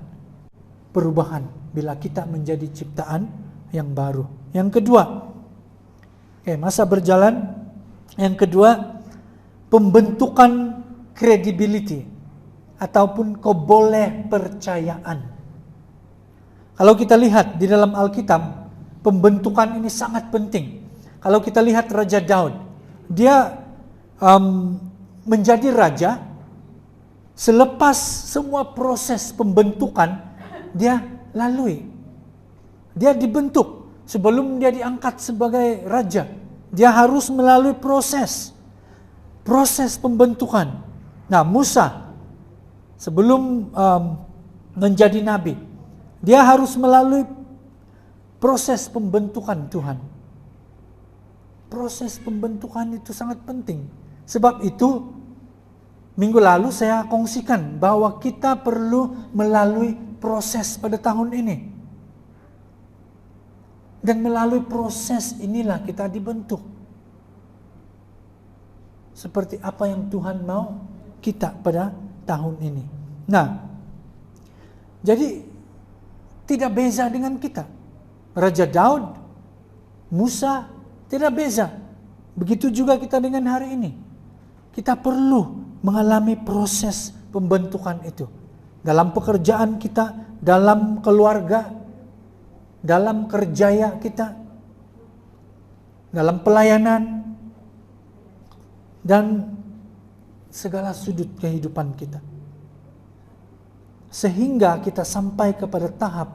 A: perubahan bila kita menjadi ciptaan yang baru. Yang kedua, masa berjalan. Yang kedua, pembentukan credibility ataupun kebolehpercayaan. Kalau kita lihat di dalam Alkitab, pembentukan ini sangat penting. Kalau kita lihat Raja Daud, dia menjadi raja. Selepas semua proses pembentukan, dia lalui. Dia dibentuk. Sebelum dia diangkat sebagai raja, dia harus melalui proses pembentukan. Nah, Musa sebelum menjadi nabi, dia harus melalui proses pembentukan Tuhan. Proses pembentukan itu sangat penting. Sebab itu, minggu lalu saya kongsikan bahwa kita perlu melalui proses pada tahun ini. Dan melalui proses inilah kita dibentuk. Seperti apa yang Tuhan mau kita pada tahun ini. Nah, jadi tidak beza dengan kita. Raja Daud, Musa, tidak beza. Begitu juga kita dengan hari ini. Kita perlu mengalami proses pembentukan itu. Dalam pekerjaan kita, dalam keluarga, dalam kerjaya kita, dalam pelayanan, dan segala sudut kehidupan kita. Sehingga kita sampai kepada tahap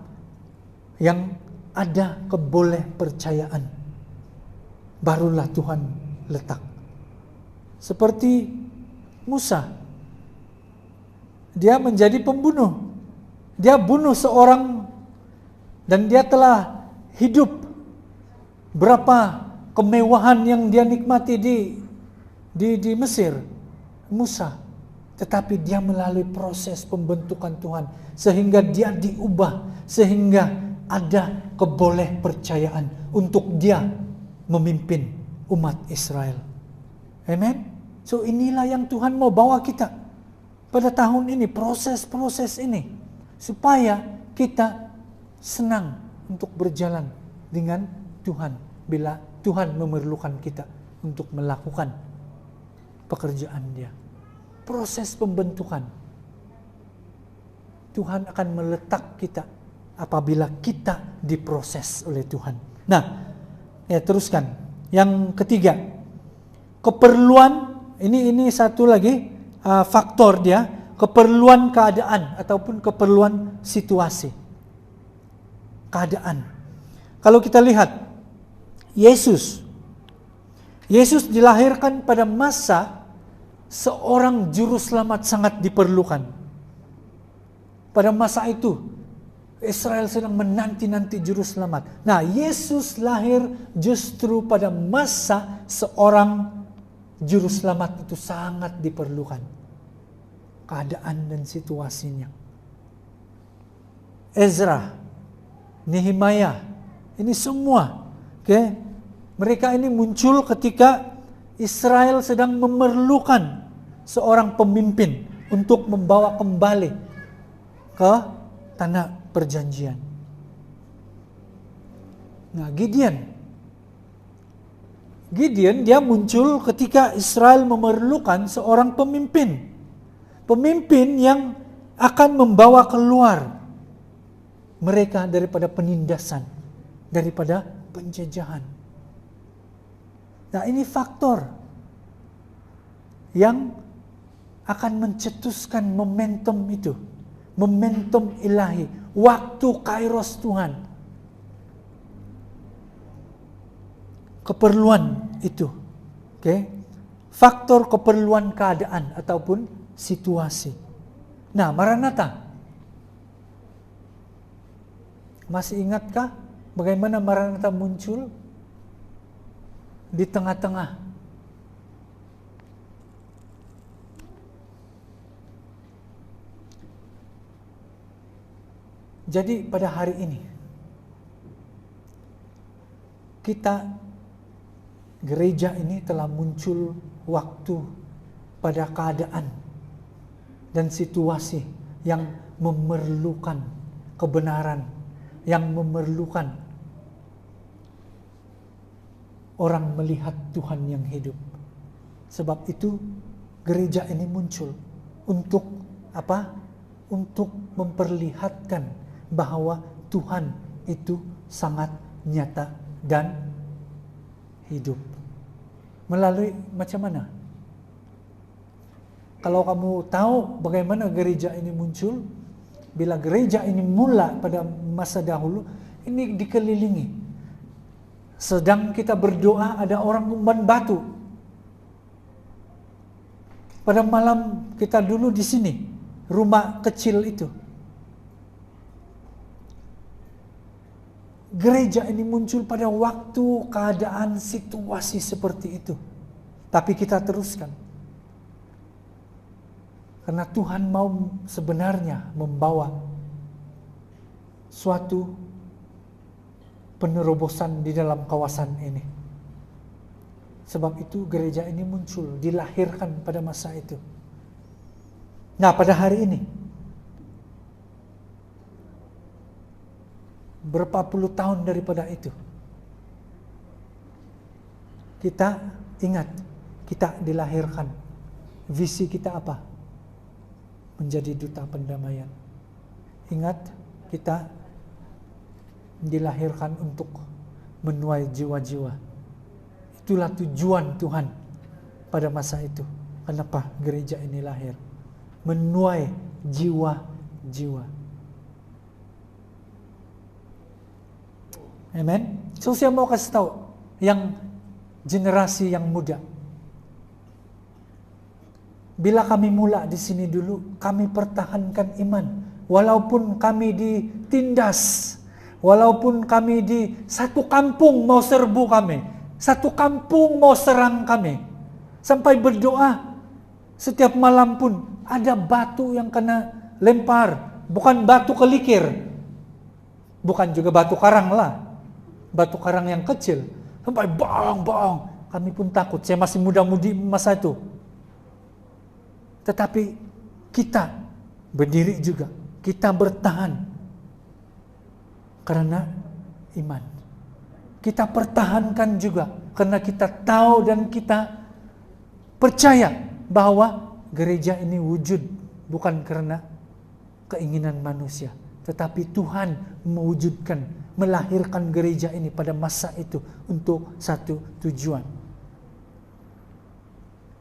A: yang ada kebolehpercayaan. Barulah Tuhan letak. Seperti Musa, dia menjadi pembunuh. Dia bunuh seorang dan dia telah hidup berapa kemewahan yang dia nikmati di Mesir, Musa. Tetapi dia melalui proses pembentukan Tuhan sehingga dia diubah, sehingga ada kebolehpercayaan untuk dia memimpin umat Israel. Amen. So inilah yang Tuhan mau bawa kita pada tahun ini, proses-proses ini, supaya kita senang untuk berjalan dengan Tuhan bila Tuhan memerlukan kita untuk melakukan pekerjaan Dia. Proses pembentukan Tuhan akan meletak kita apabila kita diproses oleh Tuhan. Nah, teruskan. Yang ketiga, keperluan. Ini satu lagi faktor dia, keperluan keadaan ataupun keperluan situasi. Keadaan. Kalau kita lihat Yesus dilahirkan pada masa seorang juru selamat sangat diperlukan. Pada masa itu Israel sedang menanti-nanti juru selamat. Nah, Yesus lahir justru pada masa seorang juru selamat itu sangat diperlukan. Keadaan dan situasinya. Ezra, Nehemia, ini semua, mereka ini muncul ketika Israel sedang memerlukan seorang pemimpin untuk membawa kembali ke tanah perjanjian. Nah, Gideon dia muncul ketika Israel memerlukan seorang pemimpin. Pemimpin yang akan membawa keluar mereka daripada penindasan, daripada penjajahan. Nah, ini faktor yang akan mencetuskan momentum itu. Momentum ilahi, waktu kairos Tuhan. Keperluan itu. Faktor keperluan keadaan ataupun situasi. Nah, Maranatha. Masih ingatkah bagaimana Maranatha muncul di tengah-tengah Jadi pada hari ini kita gereja ini telah muncul waktu pada keadaan dan situasi yang memerlukan kebenaran, yang memerlukan orang melihat Tuhan yang hidup. Sebab itu gereja ini muncul untuk apa? Untuk memperlihatkan bahwa Tuhan itu sangat nyata dan hidup. Melalui macam mana? Kalau kamu tahu bagaimana gereja ini muncul, bila gereja ini mula pada masa dahulu, ini dikelilingi. Sedang kita berdoa, ada orang umpan batu. Pada malam kita dulu di sini, rumah kecil itu. Gereja ini muncul pada waktu keadaan situasi seperti itu. Tapi kita teruskan. Karena Tuhan mau sebenarnya membawa suatu penerobosan di dalam kawasan ini. Sebab itu gereja ini muncul, dilahirkan pada masa itu. Nah, pada hari ini, berapa puluh tahun daripada itu, kita ingat, kita dilahirkan. Visi kita apa? Menjadi duta pendamaian. Ingat, kita dilahirkan untuk menuai jiwa-jiwa. Itulah tujuan Tuhan pada masa itu. Kenapa gereja ini lahir? Menuai jiwa-jiwa. Amen. So saya mau kasih tahu yang generasi yang muda. Bila kami mula di sini dulu, kami pertahankan iman. Walaupun kami ditindas, walaupun kami di satu kampung mau serbu kami, satu kampung mau serang kami, sampai berdoa setiap malam pun ada batu yang kena lempar, bukan batu kelikir, bukan juga batu karang lah, batu karang yang kecil, sampai bang, kami pun takut. Saya masih muda-mudi masa itu. Tetapi kita berdiri juga, kita bertahan karena iman. Kita pertahankan juga karena kita tahu dan kita percaya bahwa gereja ini wujud bukan karena keinginan manusia, tetapi Tuhan mewujudkan, melahirkan gereja ini pada masa itu untuk satu tujuan.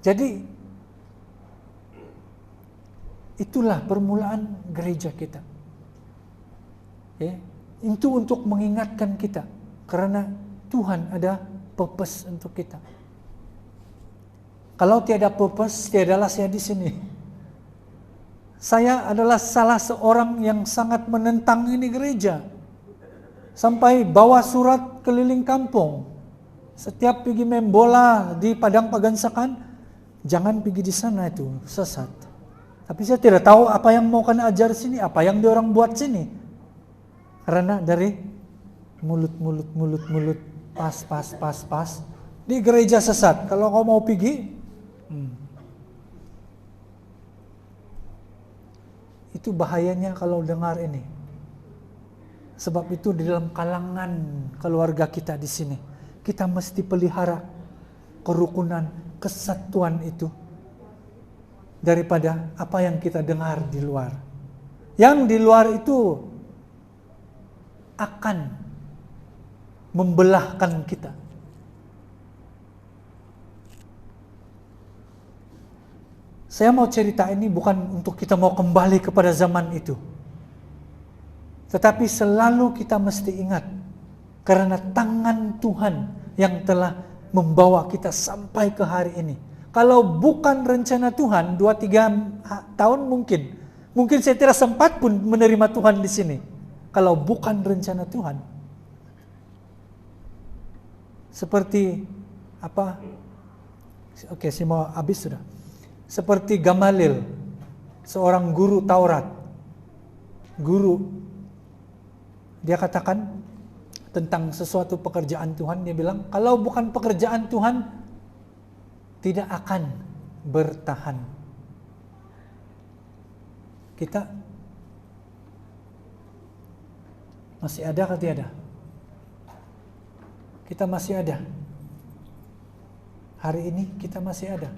A: Jadi itulah permulaan gereja kita. Itu untuk mengingatkan kita, karena Tuhan ada purpose untuk kita. Kalau tiada purpose, tiadalah saya di sini. Saya adalah salah seorang yang sangat menentang ini gereja. Sampai bawa surat keliling kampung. Setiap pergi main bola di Padang Pagansakan, jangan pergi di sana, itu sesat. Tapi saya tidak tahu apa yang mau kena ajar sini, apa yang diorang buat sini. Karena dari mulut, pas. Di gereja sesat. Kalau kau mau pergi, itu bahayanya kalau dengar ini. Sebab itu di dalam kalangan keluarga kita di sini, kita mesti pelihara kerukunan, kesatuan itu daripada apa yang kita dengar di luar. Yang di luar itu akan membelahkan kita. Saya mau cerita ini bukan untuk kita mau kembali kepada zaman itu, tetapi selalu kita mesti ingat, karena tangan Tuhan yang telah membawa kita sampai ke hari ini. Kalau bukan rencana Tuhan, 2-3 tahun mungkin saya tidak sempat pun menerima Tuhan di sini. Kalau bukan rencana Tuhan. Seperti apa? Oke, saya mau habis sudah. Seperti Gamaliel, seorang guru Taurat. Guru, dia katakan tentang sesuatu pekerjaan Tuhan, dia bilang, kalau bukan pekerjaan Tuhan, tidak akan bertahan. Kita masih ada atau tiada? Kita masih ada. Hari ini kita masih ada.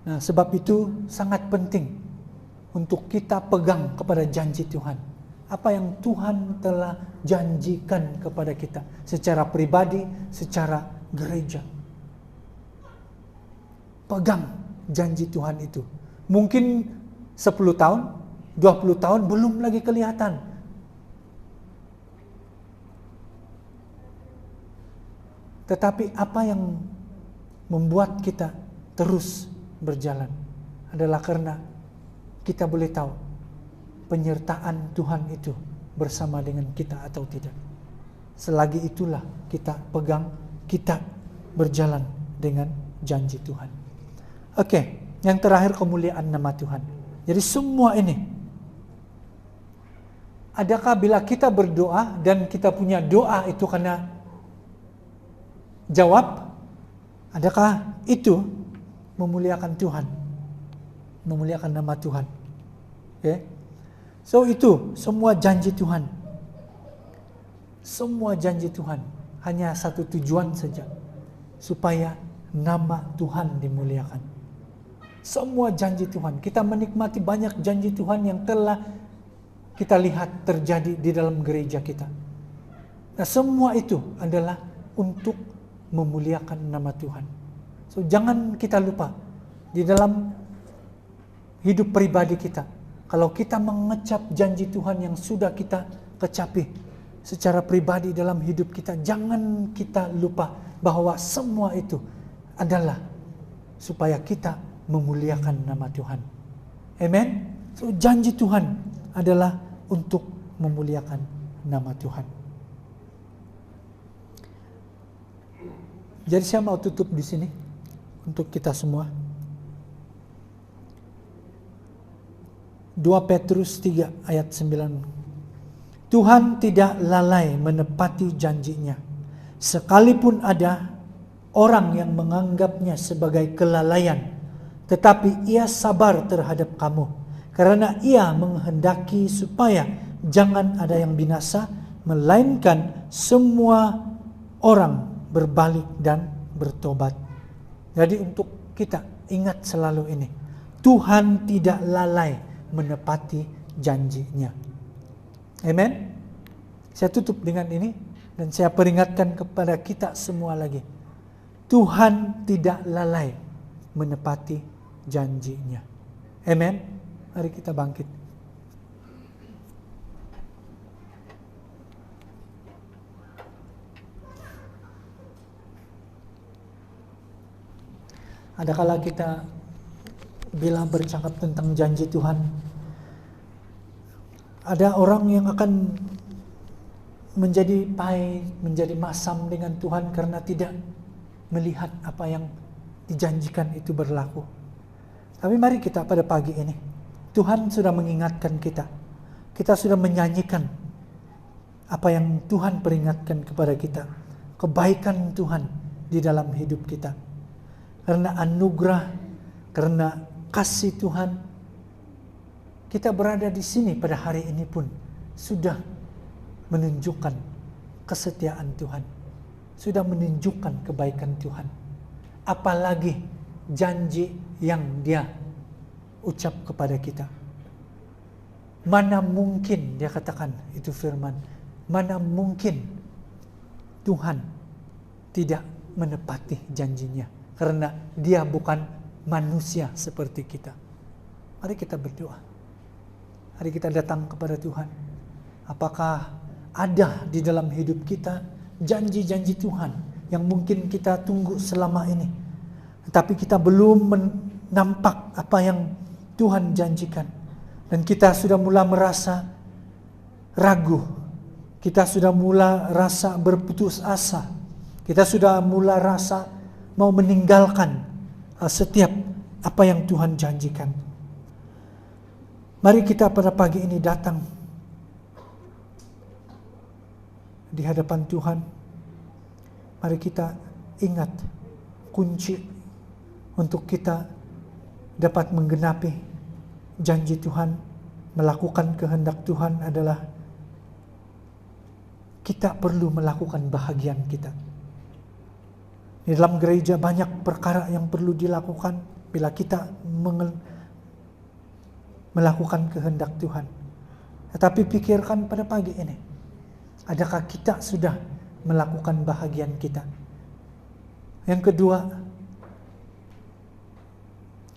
A: Nah, sebab itu sangat penting untuk kita pegang kepada janji Tuhan. Apa yang Tuhan telah janjikan kepada kita secara pribadi, secara gereja. Pegang janji Tuhan itu. Mungkin 10 tahun, 20 tahun belum lagi kelihatan. Tetapi apa yang membuat kita terus berjalan adalah karena kita boleh tahu penyertaan Tuhan itu bersama dengan kita atau tidak. Selagi itulah kita pegang, kita berjalan dengan janji Tuhan. Oke, yang terakhir kemuliaan nama Tuhan. Jadi semua ini, adakah bila kita berdoa dan kita punya doa itu karena jawab, adakah itu memuliakan Tuhan, memuliakan nama Tuhan? Okay? So itu semua janji Tuhan, semua janji Tuhan hanya satu tujuan saja, supaya nama Tuhan dimuliakan. Semua janji Tuhan, kita menikmati banyak janji Tuhan yang telah kita lihat terjadi di dalam gereja kita. Nah, semua itu adalah untuk memuliakan nama Tuhan. So jangan kita lupa di dalam hidup pribadi kita, kalau kita mengecap janji Tuhan yang sudah kita kecapi secara pribadi dalam hidup kita, jangan kita lupa bahwa semua itu adalah supaya kita memuliakan nama Tuhan. Amen. So janji Tuhan adalah untuk memuliakan nama Tuhan. Jadi saya mau tutup di sini untuk kita semua. 2 Petrus 3 ayat 9. Tuhan tidak lalai menepati janjinya, sekalipun ada orang yang menganggapnya sebagai kelalaian, tetapi ia sabar terhadap kamu, karena ia menghendaki supaya jangan ada yang binasa, melainkan semua orang berbalik dan bertobat. Jadi untuk kita ingat selalu ini, Tuhan tidak lalai menepati janjinya. Amen. Saya tutup dengan ini dan saya peringatkan kepada kita semua lagi, Tuhan tidak lalai menepati janjinya. Amen. Mari kita bangkit. Adakala kita bila bercakap tentang janji Tuhan, ada orang yang akan menjadi pahit, menjadi masam dengan Tuhan karena tidak melihat apa yang dijanjikan itu berlaku. Tapi mari kita pada pagi ini, Tuhan sudah mengingatkan kita. Kita sudah menyanyikan apa yang Tuhan peringatkan kepada kita. Kebaikan Tuhan di dalam hidup kita. Karena anugerah, karena kasih Tuhan, kita berada di sini pada hari ini pun sudah menunjukkan kesetiaan Tuhan, sudah menunjukkan kebaikan Tuhan. Apalagi janji yang Dia ucap kepada kita. Mana mungkin, Dia katakan itu firman, mana mungkin Tuhan tidak menepati janjinya, karena Dia bukan manusia seperti kita. Mari kita berdoa. Mari kita datang kepada Tuhan. Apakah ada di dalam hidup kita janji-janji Tuhan yang mungkin kita tunggu selama ini, tetapi kita belum nampak apa yang Tuhan janjikan, dan kita sudah mulai merasa ragu, kita sudah mulai rasa berputus asa, kita sudah mulai rasa mau meninggalkan setiap apa yang Tuhan janjikan. Mari kita pada pagi ini datang di hadapan Tuhan, mari kita ingat kunci untuk kita dapat menggenapi janji Tuhan, melakukan kehendak Tuhan adalah kita perlu melakukan bahagian kita. Di dalam gereja banyak perkara yang perlu dilakukan bila kita melakukan kehendak Tuhan. Tetapi pikirkan pada pagi ini, adakah kita sudah melakukan bahagian kita? Yang kedua,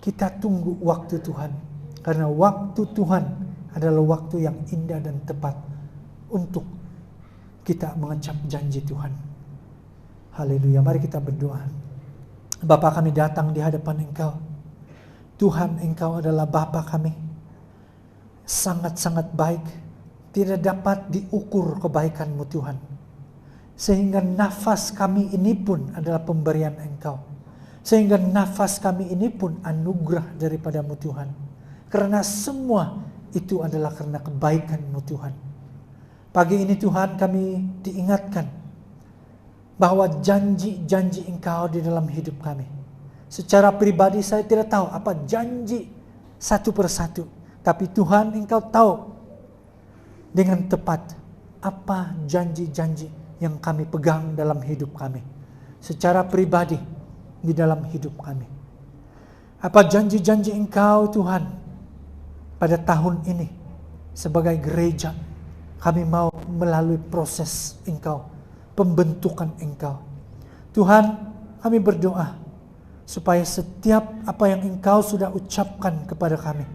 A: kita tunggu waktu Tuhan. Karena waktu Tuhan adalah waktu yang indah dan tepat untuk kita mengecap janji Tuhan. Haleluya, mari kita berdoa. Bapa, kami datang di hadapan Engkau. Tuhan, Engkau adalah Bapa kami. Sangat-sangat baik. Tidak dapat diukur kebaikan-Mu Tuhan. Sehingga nafas kami ini pun adalah pemberian Engkau. Sehingga nafas kami ini pun anugerah daripada-Mu Tuhan. Karena semua itu adalah karena kebaikan-Mu Tuhan. Pagi ini Tuhan, kami diingatkan bahwa janji-janji Engkau di dalam hidup kami. Secara pribadi saya tidak tahu apa janji satu persatu. Tapi Tuhan, Engkau tahu dengan tepat apa janji-janji yang kami pegang dalam hidup kami. Secara pribadi di dalam hidup kami. Apa janji-janji Engkau Tuhan pada tahun ini sebagai gereja. Kami mau melalui proses Engkau, pembentukan Engkau. Tuhan, kami berdoa supaya setiap apa yang Engkau sudah ucapkan kepada kami,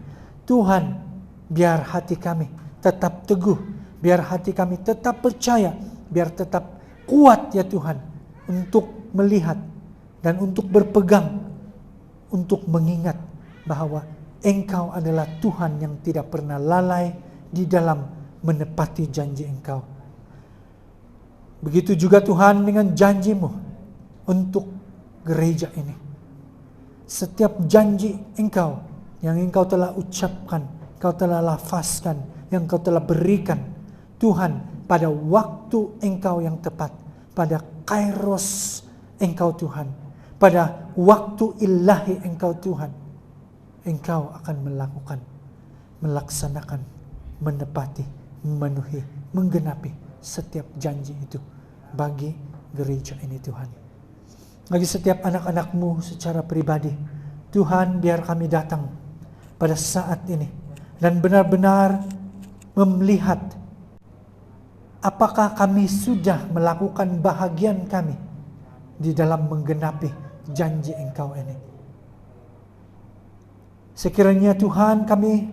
A: Tuhan, biar hati kami tetap teguh, biar hati kami tetap percaya, biar tetap kuat ya Tuhan, untuk melihat dan untuk berpegang, untuk mengingat bahwa Engkau adalah Tuhan yang tidak pernah lalai di dalam menepati janji Engkau. Begitu juga Tuhan dengan janji-Mu untuk gereja ini. Setiap janji Engkau yang Engkau telah ucapkan, Engkau telah lafazkan, yang Engkau telah berikan, Tuhan, pada waktu Engkau yang tepat, pada kairos Engkau Tuhan, pada waktu ilahi Engkau Tuhan, Engkau akan melakukan, melaksanakan, menepati, memenuhi, menggenapi setiap janji itu bagi gereja ini Tuhan. Bagi setiap anak-anak-Mu secara pribadi, Tuhan, biar kami datang pada saat ini dan benar-benar melihat apakah kami sudah melakukan bahagian kami di dalam menggenapi janji Engkau ini. Sekiranya Tuhan, kami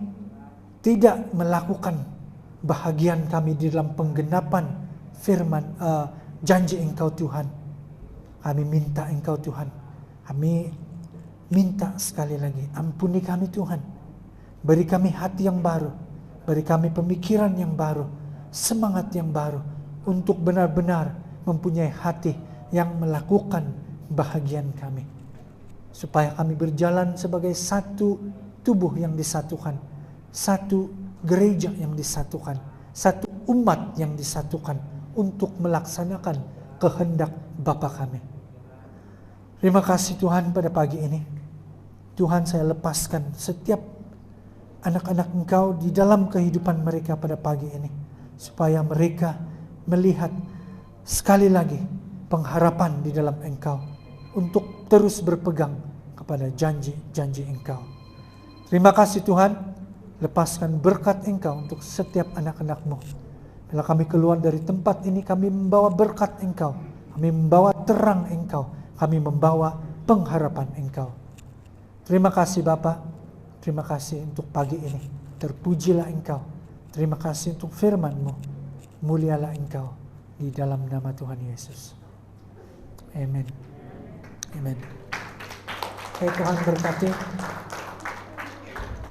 A: tidak melakukan bahagian kami di dalam penggenapan firman janji Engkau Tuhan, kami minta Engkau Tuhan, kami minta sekali lagi, ampuni kami Tuhan, beri kami hati yang baru, beri kami pemikiran yang baru, semangat yang baru, untuk benar-benar mempunyai hati yang melakukan bahagian kami, supaya kami berjalan sebagai satu tubuh yang disatukan, satu gereja yang disatukan, satu umat yang disatukan untuk melaksanakan kehendak Bapa kami. Terima kasih Tuhan pada pagi ini. Tuhan, saya lepaskan setiap anak-anak Engkau di dalam kehidupan mereka pada pagi ini, supaya mereka melihat sekali lagi pengharapan di dalam Engkau untuk terus berpegang kepada janji-janji Engkau. Terima kasih Tuhan. Lepaskan berkat Engkau untuk setiap anak-anak-Mu. Bila kami keluar dari tempat ini, kami membawa berkat Engkau, kami membawa terang Engkau, kami membawa pengharapan Engkau. Terima kasih Bapa, terima kasih untuk pagi ini. Terpujilah Engkau. Terima kasih untuk firman-Mu. Mulialah Engkau di dalam nama Tuhan Yesus. Amin. Amin. Tuhan berkati.